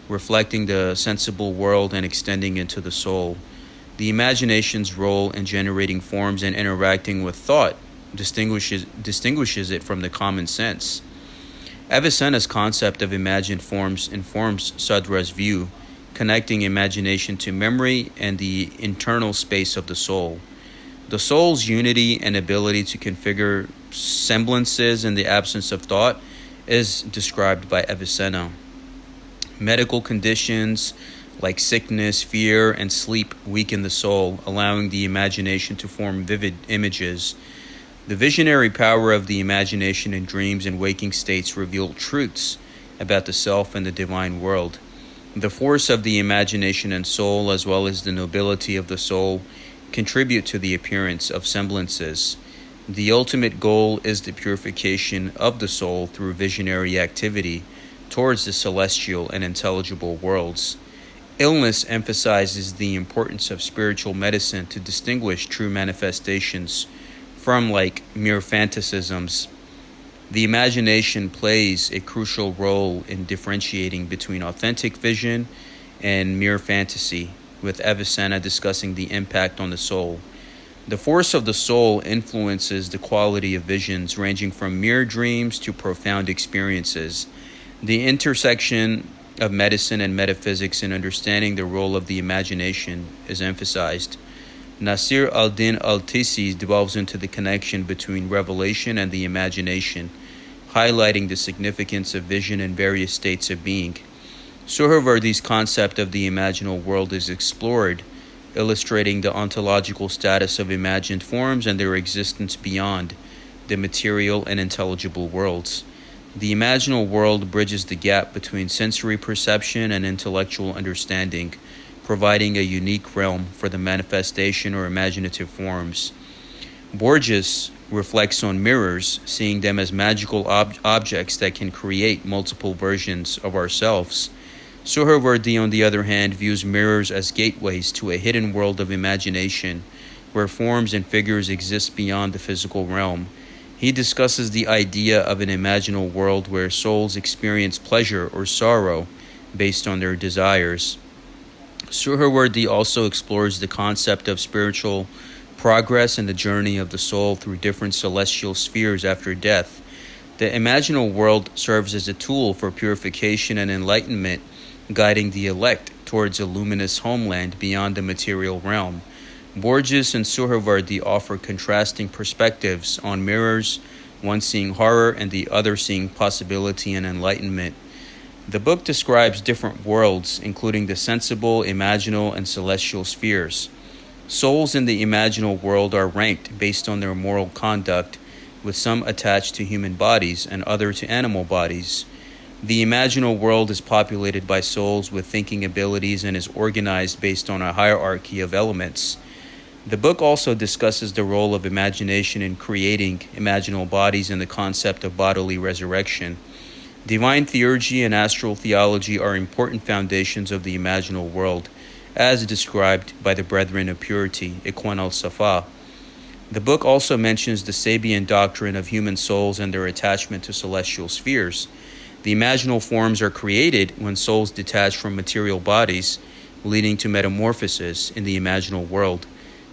reflecting the sensible world and extending into the soul. The imagination's role in generating forms and interacting with thought distinguishes it from the common sense. Avicenna's concept of imagined forms informs Sadra's view, connecting imagination to memory and the internal space of the soul. The soul's unity and ability to configure semblances in the absence of thought is described by Avicenna. Medical conditions like sickness, fear, and sleep weaken the soul, allowing the imagination to form vivid images. The visionary power of the imagination in dreams and waking states reveal truths about the self and the divine world. The force of the imagination and soul, as well as the nobility of the soul, contribute to the appearance of semblances. The ultimate goal is the purification of the soul through visionary activity towards the celestial and intelligible worlds. Illness emphasizes the importance of spiritual medicine to distinguish true manifestations from mere fantasisms. The imagination plays a crucial role in differentiating between authentic vision and mere fantasy, with Avicenna discussing the impact on the soul. The force of the soul influences the quality of visions, ranging from mere dreams to profound experiences. The intersection of medicine and metaphysics in understanding the role of the imagination is emphasized. Nasir al-Din al-Tisi delves into the connection between revelation and the imagination, highlighting the significance of vision in various states of being. Suhrawardi's concept of the imaginal world is explored, illustrating the ontological status of imagined forms and their existence beyond the material and intelligible worlds. The imaginal world bridges the gap between sensory perception and intellectual understanding, providing a unique realm for the manifestation or imaginative forms. Borges reflects on mirrors, seeing them as magical objects that can create multiple versions of ourselves. Suhrawardi, on the other hand, views mirrors as gateways to a hidden world of imagination, where forms and figures exist beyond the physical realm. He discusses the idea of an imaginal world where souls experience pleasure or sorrow based on their desires. Suhrawardi also explores the concept of spiritual progress and the journey of the soul through different celestial spheres after death. The imaginal world serves as a tool for purification and enlightenment, guiding the elect towards a luminous homeland beyond the material realm. Borges and Suhrawardi offer contrasting perspectives on mirrors, one seeing horror and the other seeing possibility and enlightenment. The book describes different worlds, including the sensible, imaginal, and celestial spheres. Souls in the imaginal world are ranked based on their moral conduct, with some attached to human bodies and other to animal bodies. The imaginal world is populated by souls with thinking abilities and is organized based on a hierarchy of elements. The book also discusses the role of imagination in creating imaginal bodies and the concept of bodily resurrection. Divine theurgy and astral theology are important foundations of the imaginal world, as described by the Brethren of Purity, Ikhwan al-Safa. The book also mentions the Sabian doctrine of human souls and their attachment to celestial spheres. The imaginal forms are created when souls detach from material bodies, leading to metamorphosis in the imaginal world.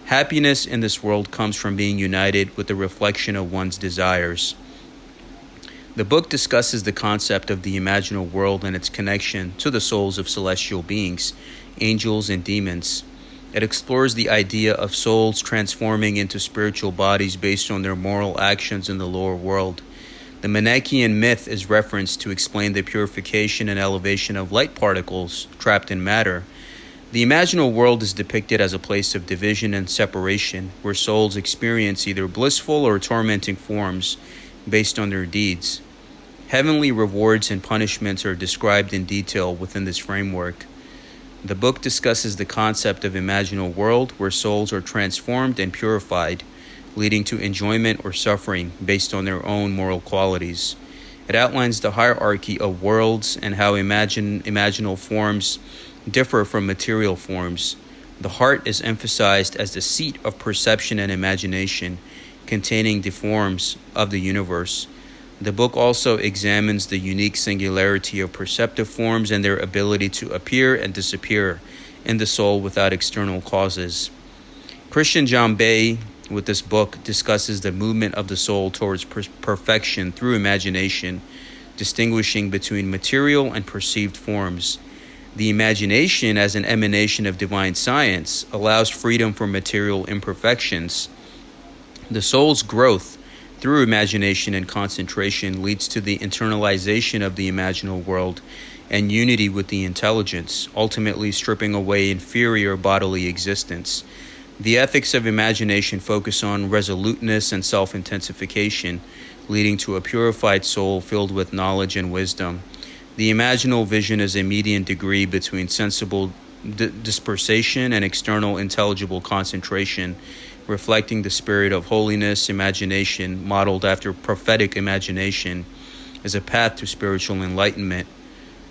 Happiness in this world comes from being united with the reflection of one's desires. The book discusses the concept of the imaginal world and its connection to the souls of celestial beings, angels and demons. It explores the idea of souls transforming into spiritual bodies based on their moral actions in the lower world. The Manichaean myth is referenced to explain the purification and elevation of light particles trapped in matter. The imaginal world is depicted as a place of division and separation, where souls experience either blissful or tormenting forms based on their deeds. Heavenly rewards and punishments are described in detail within this framework. The book discusses the concept of imaginal world, where souls are transformed and purified, leading to enjoyment or suffering based on their own moral qualities. It outlines the hierarchy of worlds and how imaginal forms differ from material forms. The heart is emphasized as the seat of perception and imagination, containing the forms of the universe. The book also examines the unique singularity of perceptive forms and their ability to appear and disappear in the soul without external causes. Christian Jambet, with this book, discusses the movement of the soul towards perfection through imagination, distinguishing between material and perceived forms. The imagination, as an emanation of divine science, allows freedom from material imperfections. The soul's growth through imagination and concentration leads to the internalization of the imaginal world and unity with the intelligence, ultimately stripping away inferior bodily existence. The ethics of imagination focus on resoluteness and self-intensification, leading to a purified soul filled with knowledge and wisdom. The imaginal vision is a median degree between sensible dispersation and external intelligible concentration, reflecting the spirit of holiness. Imagination, modeled after prophetic imagination, is a path to spiritual enlightenment.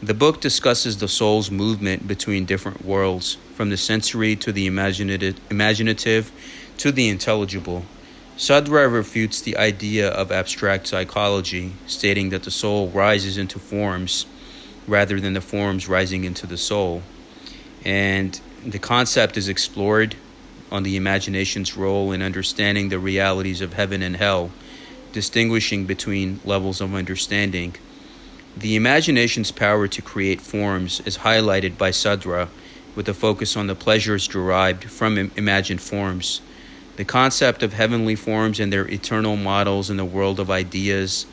The book discusses the soul's movement between different worlds, from the sensory to the imaginative to the intelligible. Sadra refutes the idea of abstract psychology, stating that the soul rises into forms rather than the forms rising into the soul. And the concept is explored on the imagination's role in understanding the realities of heaven and hell, distinguishing between levels of understanding. The imagination's power to create forms is highlighted by Sadra, with a focus on the pleasures derived from imagined forms. The concept of heavenly forms and their eternal models in the world of ideas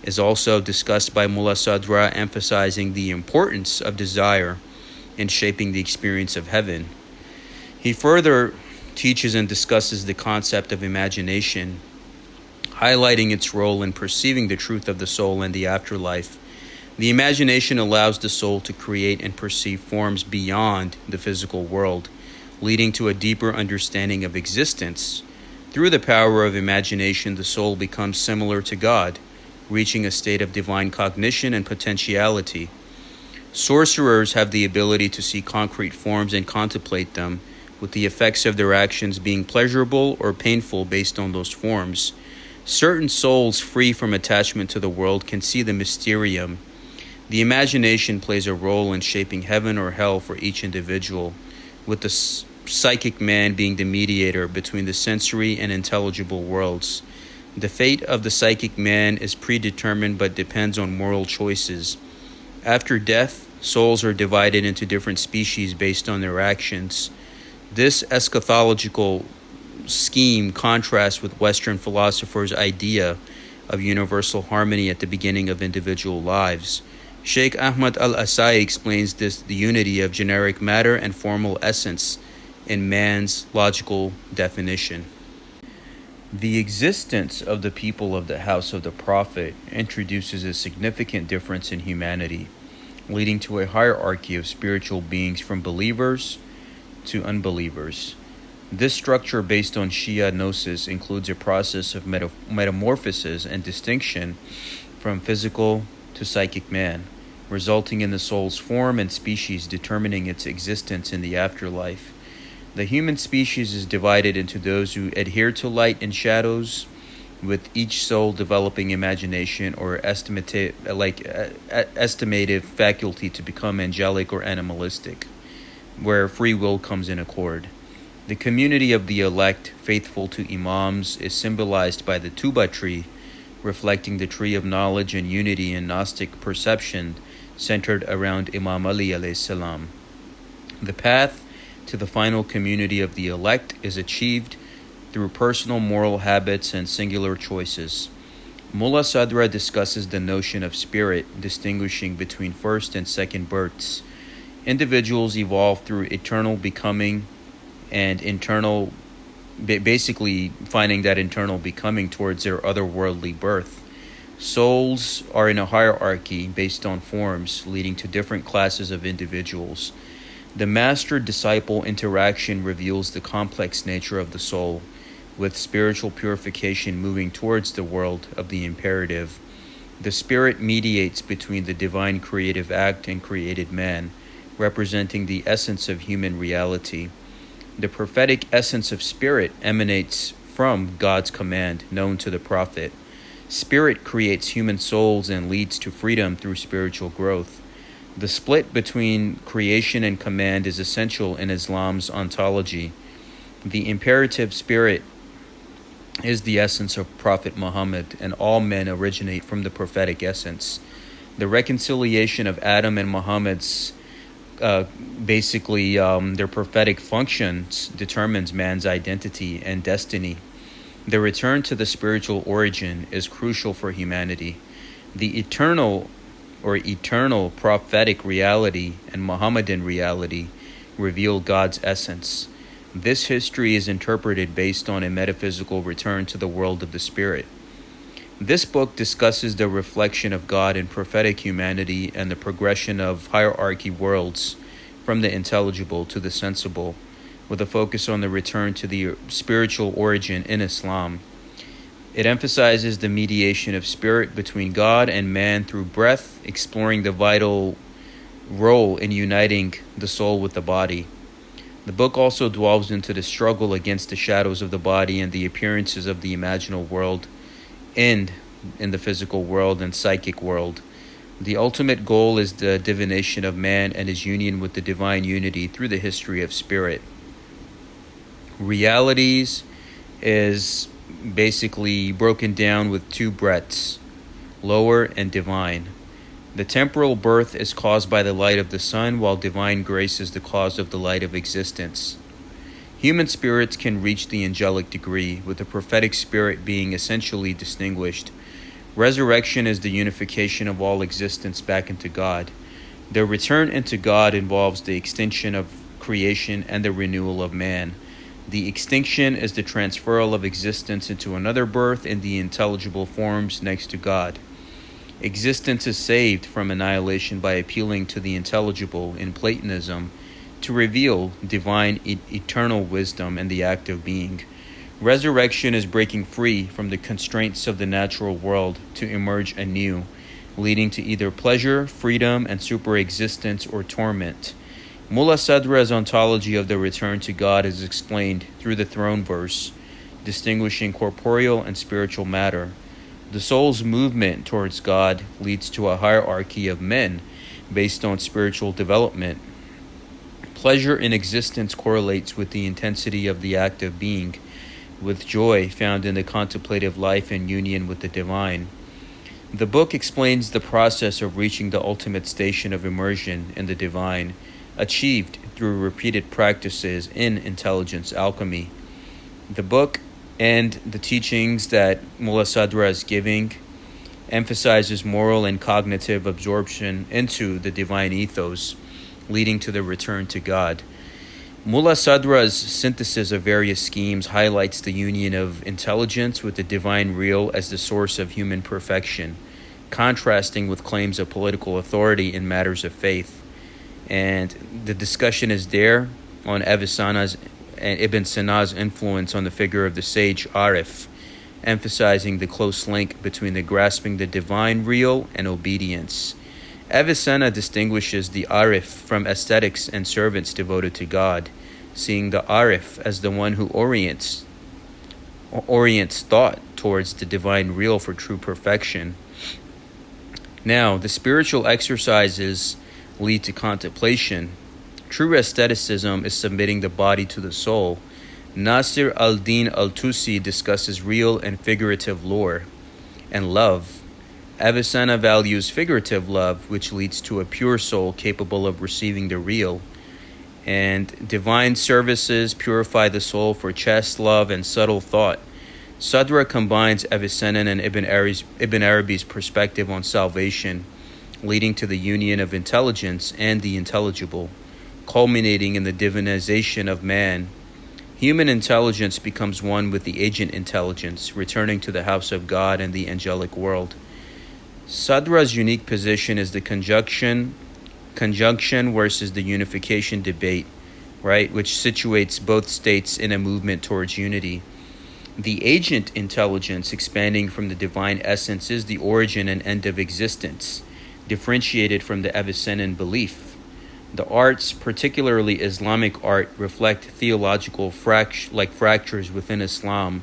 is also discussed by Mulla Sadra, emphasizing the importance of desire in shaping the experience of heaven. He further teaches and discusses the concept of imagination, highlighting its role in perceiving the truth of the soul and the afterlife. The imagination allows the soul to create and perceive forms beyond the physical world, leading to a deeper understanding of existence. Through the power of imagination, the soul becomes similar to God, reaching a state of divine cognition and potentiality. Sorcerers have the ability to see concrete forms and contemplate them, with the effects of their actions being pleasurable or painful based on those forms. Certain souls free from attachment to the world can see the mysterium. The imagination plays a role in shaping heaven or hell for each individual, with the psychic man being the mediator between the sensory and intelligible worlds. The fate of the psychic man is predetermined but depends on moral choices. After death, souls are divided into different species based on their actions. This eschatological scheme contrasts with Western philosophers' idea of universal harmony at the beginning of individual lives. Sheikh Ahmad al-Asai explains the unity of generic matter and formal essence in man's logical definition. The existence of the people of the house of the Prophet introduces a significant difference in humanity, leading to a hierarchy of spiritual beings from believers to unbelievers. This structure, based on Shia gnosis, includes a process of metamorphosis and distinction from physical to psychic man, resulting in the soul's form and species determining its existence in the afterlife. The human species is divided into those who adhere to light and shadows, with each soul developing imagination or estimative faculty to become angelic or animalistic, where free will comes in accord. The community of the elect, faithful to imams, is symbolized by the tuba tree, reflecting the tree of knowledge and unity in Gnostic perception centered around Imam Ali alayhi salam. The path to the final community of the elect is achieved through personal moral habits and singular choices. Mulla Sadra discusses the notion of spirit, distinguishing between first and second births. Individuals evolve through eternal becoming and basically finding that internal becoming towards their otherworldly birth. Souls are in a hierarchy based on forms, leading to different classes of individuals. The master-disciple interaction reveals the complex nature of the soul, with spiritual purification moving towards the world of the imperative. The spirit mediates between the divine creative act and created man, representing the essence of human reality. The prophetic essence of spirit emanates from God's command, known to the prophet. Spirit creates human souls and leads to freedom through spiritual growth. The split between creation and command is essential in Islam's ontology. The imperative spirit is the essence of Prophet Muhammad, and all men originate from the prophetic essence. The reconciliation of Adam and Muhammad's their prophetic functions determines man's identity and destiny. The return to the spiritual origin is crucial for humanity. The eternal prophetic reality and Muhammadan reality reveal God's essence. This history is interpreted based on a metaphysical return to the world of the spirit. This book discusses the reflection of God in prophetic humanity and the progression of hierarchy worlds from the intelligible to the sensible, with a focus on the return to the spiritual origin in Islam. It emphasizes the mediation of spirit between God and man through breath, exploring the vital role in uniting the soul with the body. The book also delves into the struggle against the shadows of the body and the appearances of the imaginal world and in the physical world and psychic world. The ultimate goal is the divination of man and his union with the divine unity through the history of spirit. Realities is basically broken down with two breadths, lower and divine. The temporal birth is caused by the light of the sun, while divine grace is the cause of the light of existence. Human spirits can reach the angelic degree, with the prophetic spirit being essentially distinguished. Resurrection is the unification of all existence back into God. The return into God involves the extinction of creation and the renewal of man. The extinction is the transferal of existence into another birth in the intelligible forms next to God. Existence is saved from annihilation by appealing to the intelligible in Platonism to reveal divine eternal wisdom and the act of being. Resurrection is breaking free from the constraints of the natural world to emerge anew, leading to either pleasure, freedom, and superexistence or torment. Mulla Sadra's ontology of the return to God is explained through the throne verse, distinguishing corporeal and spiritual matter. The soul's movement towards God leads to a hierarchy of men based on spiritual development. Pleasure in existence correlates with the intensity of the act of being, with joy found in the contemplative life and union with the divine. The book explains the process of reaching the ultimate station of immersion in the divine, achieved through repeated practices in intelligence alchemy. The book and the teachings that Mulla Sadra is giving emphasizes moral and cognitive absorption into the divine ethos, leading to the return to God. Mulla Sadra's synthesis of various schemes highlights the union of intelligence with the divine real as the source of human perfection, contrasting with claims of political authority in matters of faith. And the discussion is there on Avicenna's and Ibn Sina's influence on the figure of the sage Arif, emphasizing the close link between the grasping the divine real and obedience. Avicenna distinguishes the Arif from ascetics and servants devoted to God, seeing the Arif as the one who orients thought towards the divine real for true perfection. Now, the spiritual exercises lead to contemplation. True aestheticism is submitting the body to the soul. Nasir al-Din al-Tusi discusses real and figurative lore and love. Avicenna values figurative love, which leads to a pure soul capable of receiving the real. And divine services purify the soul for chaste love and subtle thought. Sadra combines Avicenna and Ibn Arabi's perspective on salvation, leading to the union of intelligence and the intelligible, culminating in the divinization of man. Human intelligence becomes one with the agent intelligence, returning to the house of God and the angelic world. Sadra's unique position is the conjunction versus the unification debate, right, which situates both states in a movement towards unity. The agent intelligence, expanding from the divine essence, is the origin and end of existence, differentiated from the Avicennan belief. The arts, particularly Islamic art, reflect theological fractures within Islam,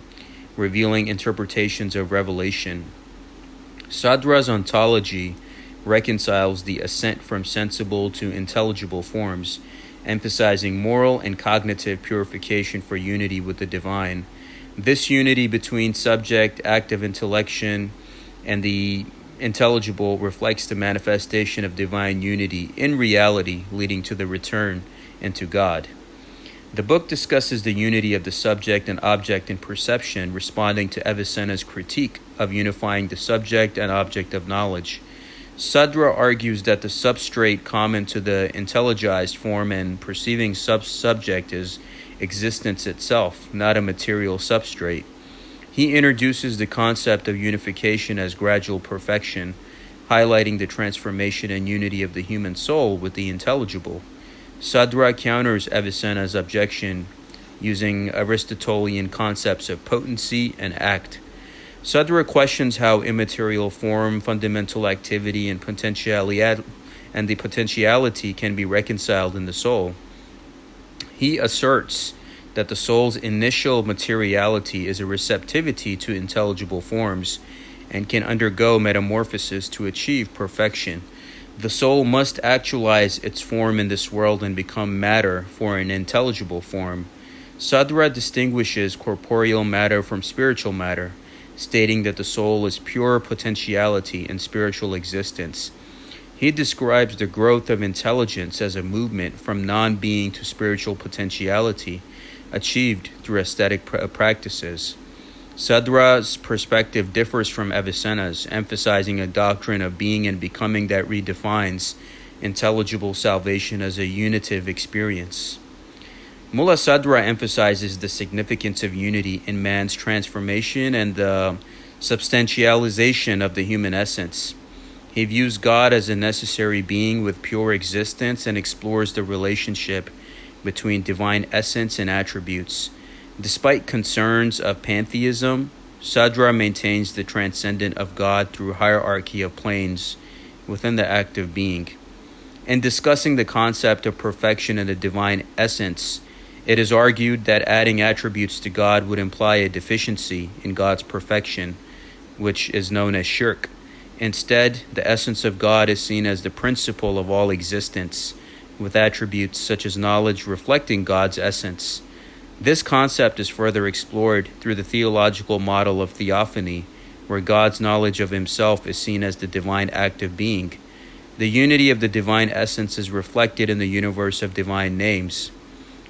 revealing interpretations of revelation. Sadra's ontology reconciles the ascent from sensible to intelligible forms, emphasizing moral and cognitive purification for unity with the divine. This unity between subject, active intellection, and the intelligible reflects the manifestation of divine unity in reality, leading to the return into God. The book discusses the unity of the subject and object in perception, responding to Avicenna's critique of unifying the subject and object of knowledge. Sadra argues that the substrate common to the intelligized form and perceiving subject is existence itself, not a material substrate. He introduces the concept of unification as gradual perfection, highlighting the transformation and unity of the human soul with the intelligible. Sadra counters Avicenna's objection using Aristotelian concepts of potency and act. Sadra questions how immaterial form, fundamental activity, and potentiality and the potentiality can be reconciled in the soul. He asserts that the soul's initial materiality is a receptivity to intelligible forms and can undergo metamorphosis to achieve perfection. The soul must actualize its form in this world and become matter for an intelligible form. Sadra distinguishes corporeal matter from spiritual matter, stating that the soul is pure potentiality and spiritual existence. He describes the growth of intelligence as a movement from non-being to spiritual potentiality, achieved through aesthetic practices. Sadra's perspective differs from Avicenna's, emphasizing a doctrine of being and becoming that redefines intelligible salvation as a unitive experience. Mulla Sadra emphasizes the significance of unity in man's transformation and the substantialization of the human essence. He views God as a necessary being with pure existence and explores the relationship between divine essence and attributes. Despite concerns of pantheism, Sadra maintains the transcendent of God through hierarchy of planes within the act of being. In discussing the concept of perfection and the divine essence, it is argued that adding attributes to God would imply a deficiency in God's perfection, which is known as shirk. Instead, the essence of God is seen as the principle of all existence, with attributes such as knowledge reflecting God's essence. This concept is further explored through the theological model of theophany, where God's knowledge of himself is seen as the divine act of being. The unity of the divine essence is reflected in the universe of divine names,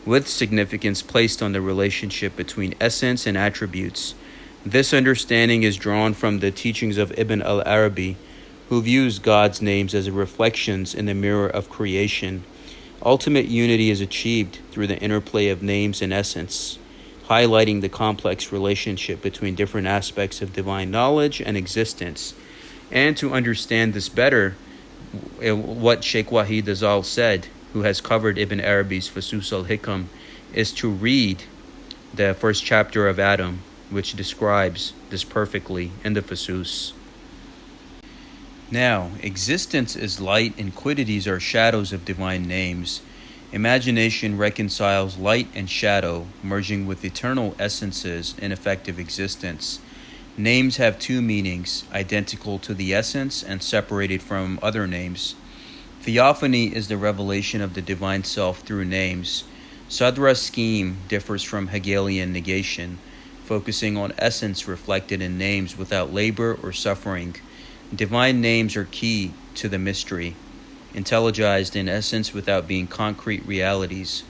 with significance placed on the relationship between essence and attributes. This understanding is drawn from the teachings of Ibn al-Arabi, who views God's names as reflections in the mirror of creation. Ultimate unity is achieved through the interplay of names and essence, highlighting the complex relationship between different aspects of divine knowledge and existence. And to understand this better, what Sheikh Wahid Azal said, who has covered Ibn Arabi's Fusus al-Hikam, is to read the first chapter of Adam, which describes this perfectly in the Fusus. Now, existence is light and quiddities are shadows of divine names. Imagination reconciles light and shadow, merging with eternal essences in effective existence. Names have two meanings, identical to the essence and separated from other names. Theophany is the revelation of the divine self through names. Sadra's scheme differs from Hegelian negation, focusing on essence reflected in names without labor or suffering. Divine names are key to the mystery, intelligized in essence without being concrete realities.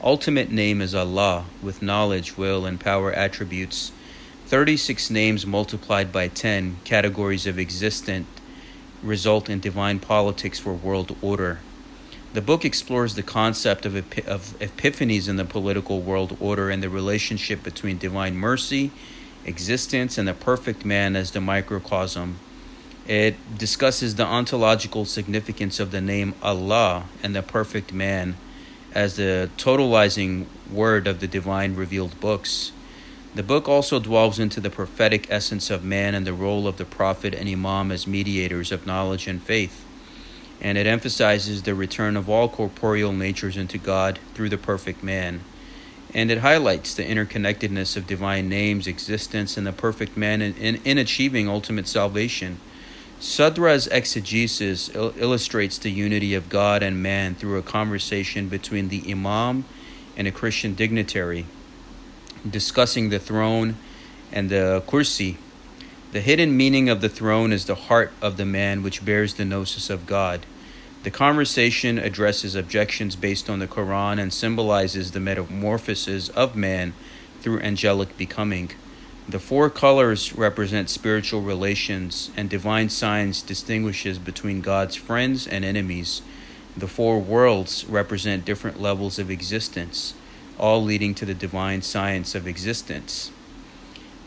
Ultimate name is Allah, with knowledge, will, and power attributes. 36 names multiplied by 10 categories of existence result in divine politics for world order. The book explores the concept of epiphanies in the political world order and the relationship between divine mercy, existence, and the perfect man as the microcosm. It discusses the ontological significance of the name Allah and the perfect man as the totalizing word of the divine revealed books. The book also delves into the prophetic essence of man and the role of the prophet and imam as mediators of knowledge and faith. And it emphasizes the return of all corporeal natures into God through the perfect man. And it highlights the interconnectedness of divine names, existence, and the perfect man in achieving ultimate salvation. Sadra's exegesis illustrates the unity of God and man through a conversation between the imam and a Christian dignitary, discussing the throne and the kursi. The hidden meaning of the throne is the heart of the man which bears the gnosis of God. The conversation addresses objections based on the Quran and symbolizes the metamorphosis of man through angelic becoming. The four colors represent spiritual relations, and divine science distinguishes between God's friends and enemies. The four worlds represent different levels of existence, all leading to the divine science of existence.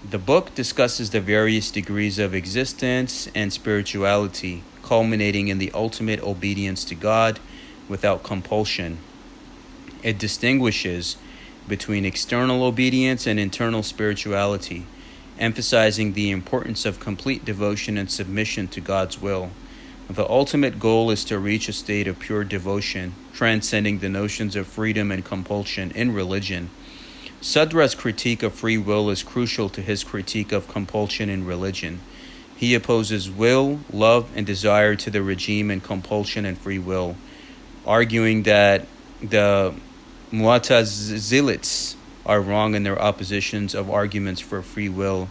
The book discusses the various degrees of existence and spirituality, culminating in the ultimate obedience to God without compulsion. It distinguishes between external obedience and internal spirituality, emphasizing the importance of complete devotion and submission to God's will. The ultimate goal is to reach a state of pure devotion, transcending the notions of freedom and compulsion in religion. Sadra's critique of free will is crucial to his critique of compulsion in religion. He opposes will, love, and desire to the regime and compulsion and free will, arguing that the Mu'tazilites are wrong in their oppositions of arguments for free will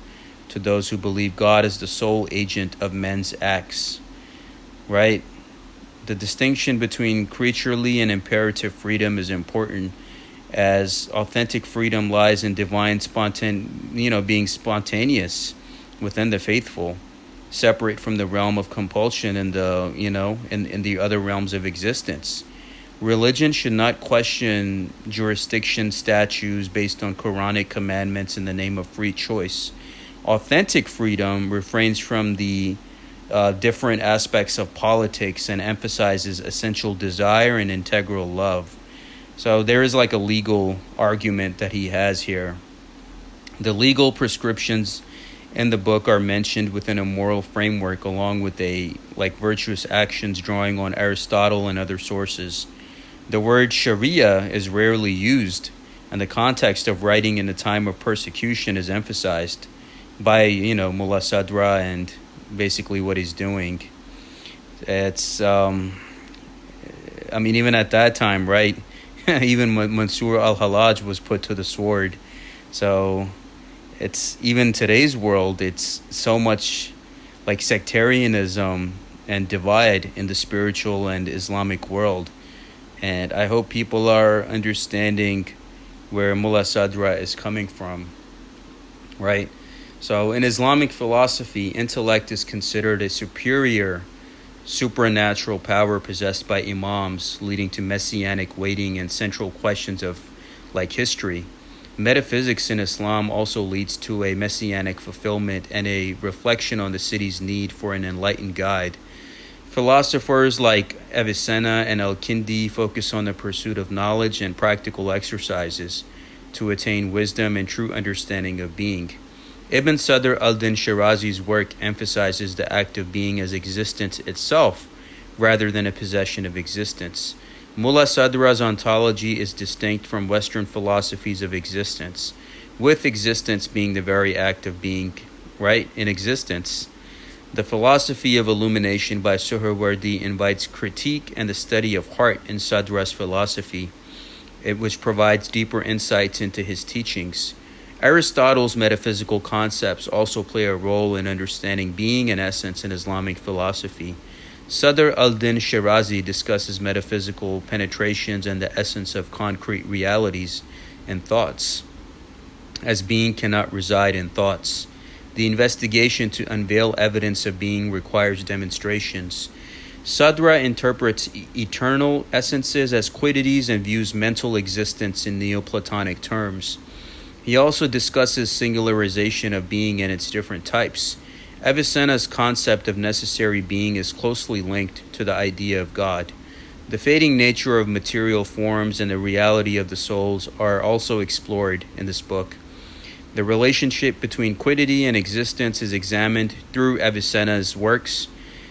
to those who believe God is the sole agent of men's acts. Right? The distinction between creaturely and imperative freedom is important, as authentic freedom lies in divine being spontaneous within the faithful, separate from the realm of compulsion and in the other realms of existence. Religion should not question jurisdiction statutes based on Quranic commandments in the name of free choice. Authentic freedom refrains from the different aspects of politics and emphasizes essential desire and integral love. So there is like a legal argument that he has here. The legal prescriptions in the book are mentioned within a moral framework, along with virtuous actions drawing on Aristotle and other sources. The word Sharia is rarely used, and the context of writing in the time of persecution is emphasized by Mulla Sadra and basically what he's doing. It's even at that time, right? Even Mansur al-Hallaj was put to the sword. So it's even today's world, it's so much like sectarianism and divide in the spiritual and Islamic world. And I hope people are understanding where Mulla Sadra is coming from, right? So in Islamic philosophy, intellect is considered a superior supernatural power possessed by imams, leading to messianic waiting and central questions of history. Metaphysics in Islam also leads to a messianic fulfillment and a reflection on the city's need for an enlightened guide. Philosophers like Avicenna and Al-Kindi focus on the pursuit of knowledge and practical exercises to attain wisdom and true understanding of being. Ibn Sadr al-Din Shirazi's work emphasizes the act of being as existence itself rather than a possession of existence. Mulla Sadra's ontology is distinct from Western philosophies of existence, with existence being the very act of being, right, in existence. The philosophy of illumination by Suhrawardi invites critique and the study of heart in Sadra's philosophy, which provides deeper insights into his teachings. Aristotle's metaphysical concepts also play a role in understanding being and essence in Islamic philosophy. Sadr al-Din Shirazi discusses metaphysical penetrations and the essence of concrete realities and thoughts, as being cannot reside in thoughts. The investigation to unveil evidence of being requires demonstrations. Sadra interprets eternal essences as quiddities and views mental existence in Neoplatonic terms. He also discusses singularization of being and its different types. Avicenna's concept of necessary being is closely linked to the idea of God. The fading nature of material forms and the reality of the souls are also explored in this book. The relationship between quiddity and existence is examined through Avicenna's works.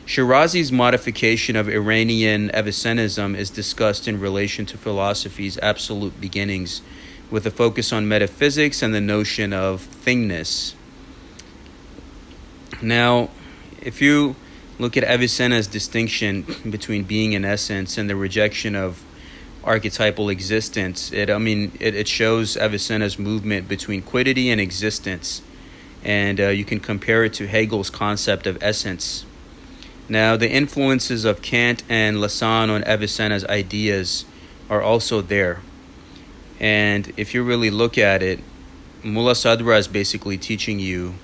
Shirazi's modification of Iranian Avicennism is discussed in relation to philosophy's absolute beginnings, with a focus on metaphysics and the notion of thingness. Now, if you look at Avicenna's distinction between being and essence and the rejection of archetypal existence, it shows Avicenna's movement between quiddity and existence, and you can compare it to Hegel's concept of essence. Now, the influences of Kant and Lassalle on Avicenna's ideas are also there. And if you really look at it, Mulla Sadra is basically teaching you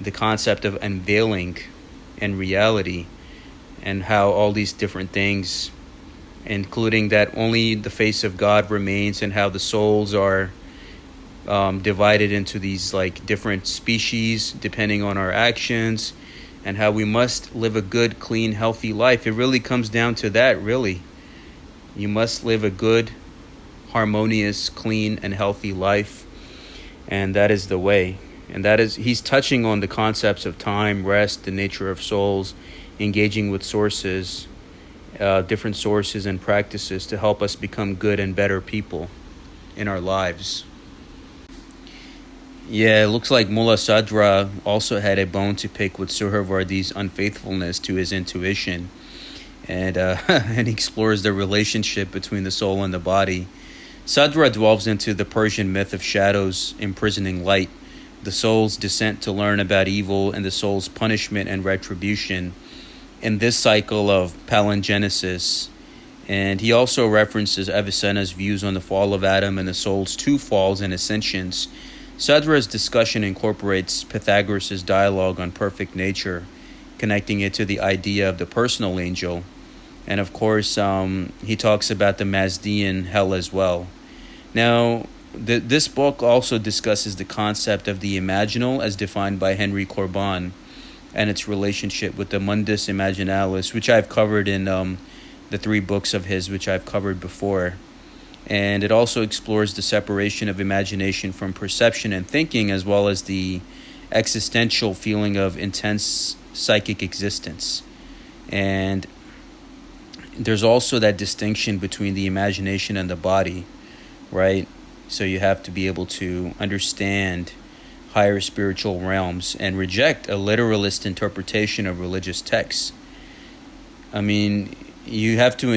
the concept of unveiling and reality, and how all these different things, including that only the face of God remains, and how the souls are divided into these different species depending on our actions, and how we must live a good, clean, healthy life. It really comes down to that, really. You must live a good, harmonious, clean, and healthy life, and that is the way. And that is, he's touching on the concepts of time, rest, the nature of souls, engaging with sources, different sources and practices to help us become good and better people in our lives. Yeah, it looks like Mulla Sadra also had a bone to pick with Suharwardi's unfaithfulness to his intuition, and and explores the relationship between the soul and the body. Sadra delves into the Persian myth of shadows imprisoning light, the soul's descent to learn about evil, and the soul's punishment and retribution in this cycle of palingenesis. And he also references Avicenna's views on the fall of Adam and the soul's two falls and ascensions. Sadra's discussion incorporates Pythagoras' dialogue on perfect nature, connecting it to the idea of the personal angel. And of course, he talks about the Mazdian hell as well. Now, this book also discusses the concept of the imaginal as defined by Henry Corbin and its relationship with the mundus imaginalis, which I've covered in the 3 books of his, which I've covered before. And it also explores the separation of imagination from perception and thinking, as well as the existential feeling of intense psychic existence. And there's also that distinction between the imagination and the body, right? So you have to be able to understand higher spiritual realms and reject a literalist interpretation of religious texts. I mean, you have to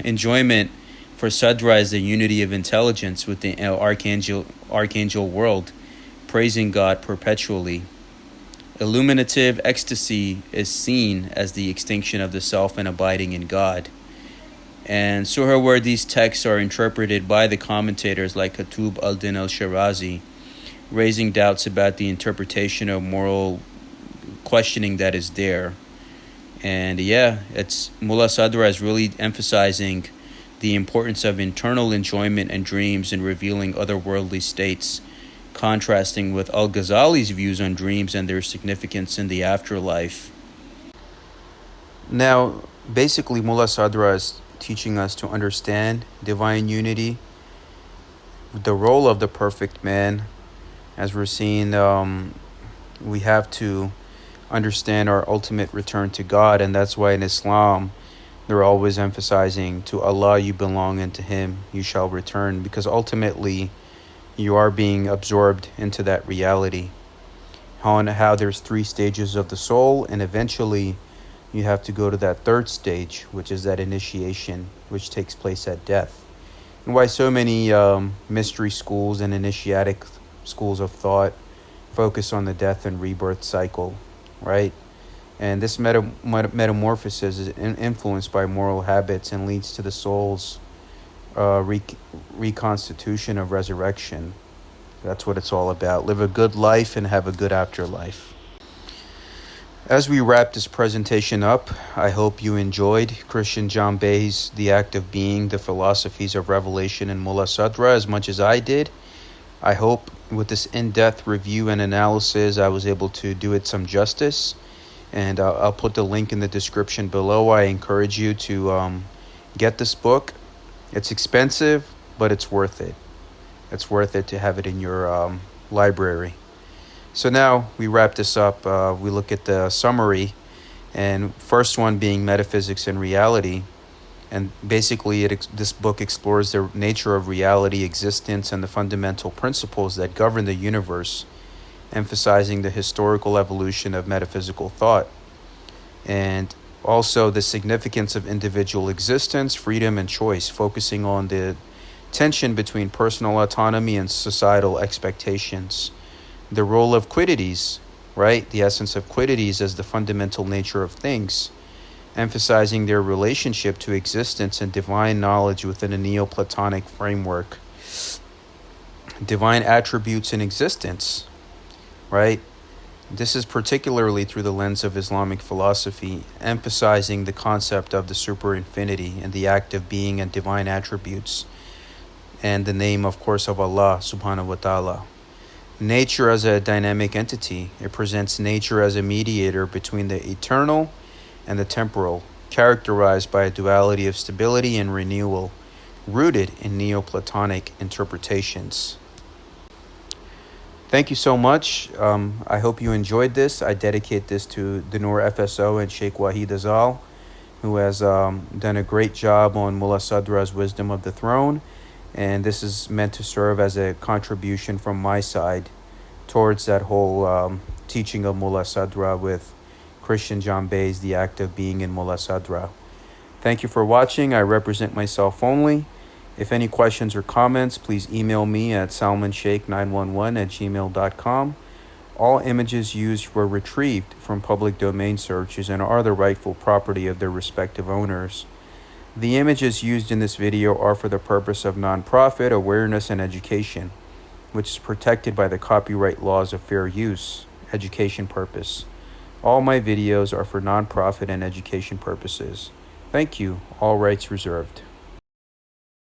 enjoyment for Sadra is the unity of intelligence with the archangel world, praising God perpetually. Illuminative ecstasy is seen as the extinction of the self and abiding in God. And Suharwardi's texts are interpreted by the commentators like Qutb al-Din al-Shirazi, raising doubts about the interpretation of moral questioning that is there. And it's Mulla Sadra is really emphasizing the importance of internal enjoyment and dreams in revealing otherworldly states, contrasting with Al-Ghazali's views on dreams and their significance in the afterlife. Now, basically, Mulla Sadra is teaching us to understand divine unity, the role of the perfect man. As we're seeing, we have to understand our ultimate return to God, and that's why in Islam they're always emphasizing, to Allah you belong and to Him you shall return, because ultimately you are being absorbed into that reality. How there's 3 stages of the soul, and eventually you have to go to that 3rd stage, which is that initiation, which takes place at death. And why so many mystery schools and initiatic schools of thought focus on the death and rebirth cycle, right? And this metamorphosis is influenced by moral habits and leads to the soul's reconstitution of resurrection. That's what it's all about. Live a good life and have a good afterlife. As we wrap this presentation up, I hope you enjoyed Christian Jambet's The Act of Being, The Philosophies of Revelation, and Mulla Sadra as much as I did. I hope with this in-depth review and analysis, I was able to do it some justice. And I'll put the link in the description below. I encourage you to get this book. It's expensive, but it's worth it. It's worth it to have it in your library. So now we wrap this up. We look at the summary, and first one being Metaphysics and Reality. And basically, this book explores the nature of reality, existence, and the fundamental principles that govern the universe, emphasizing the historical evolution of metaphysical thought, and also the significance of individual existence, freedom, and choice, focusing on the tension between personal autonomy and societal expectations. The role of quiddities, right? The essence of quiddities as the fundamental nature of things, emphasizing their relationship to existence and divine knowledge within a Neoplatonic framework. Divine attributes in existence, right? This is particularly through the lens of Islamic philosophy, emphasizing the concept of the super infinity and the act of being and divine attributes, and the name, of course, of Allah subhanahu wa ta'ala. Nature as a dynamic entity. It presents nature as a mediator between the eternal and the temporal, characterized by a duality of stability and renewal, rooted in Neoplatonic interpretations. Thank you so much. I hope you enjoyed this. I dedicate this to the Noor FSO and Sheikh Wahid Azal, who has done a great job on Mulla Sadra's Wisdom of the Throne. And this is meant to serve as a contribution from my side towards that whole teaching of Mulla Sadra with Christian Jambet, the act of being in Mulla Sadra. Thank you for watching. I represent myself only. If any questions or comments, please email me at salmansheikh911@gmail.com. All images used were retrieved from public domain searches and are the rightful property of their respective owners. The images used in this video are for the purpose of nonprofit awareness and education, which is protected by the copyright laws of fair use, education purpose. All my videos are for nonprofit and education purposes. Thank you. All rights reserved.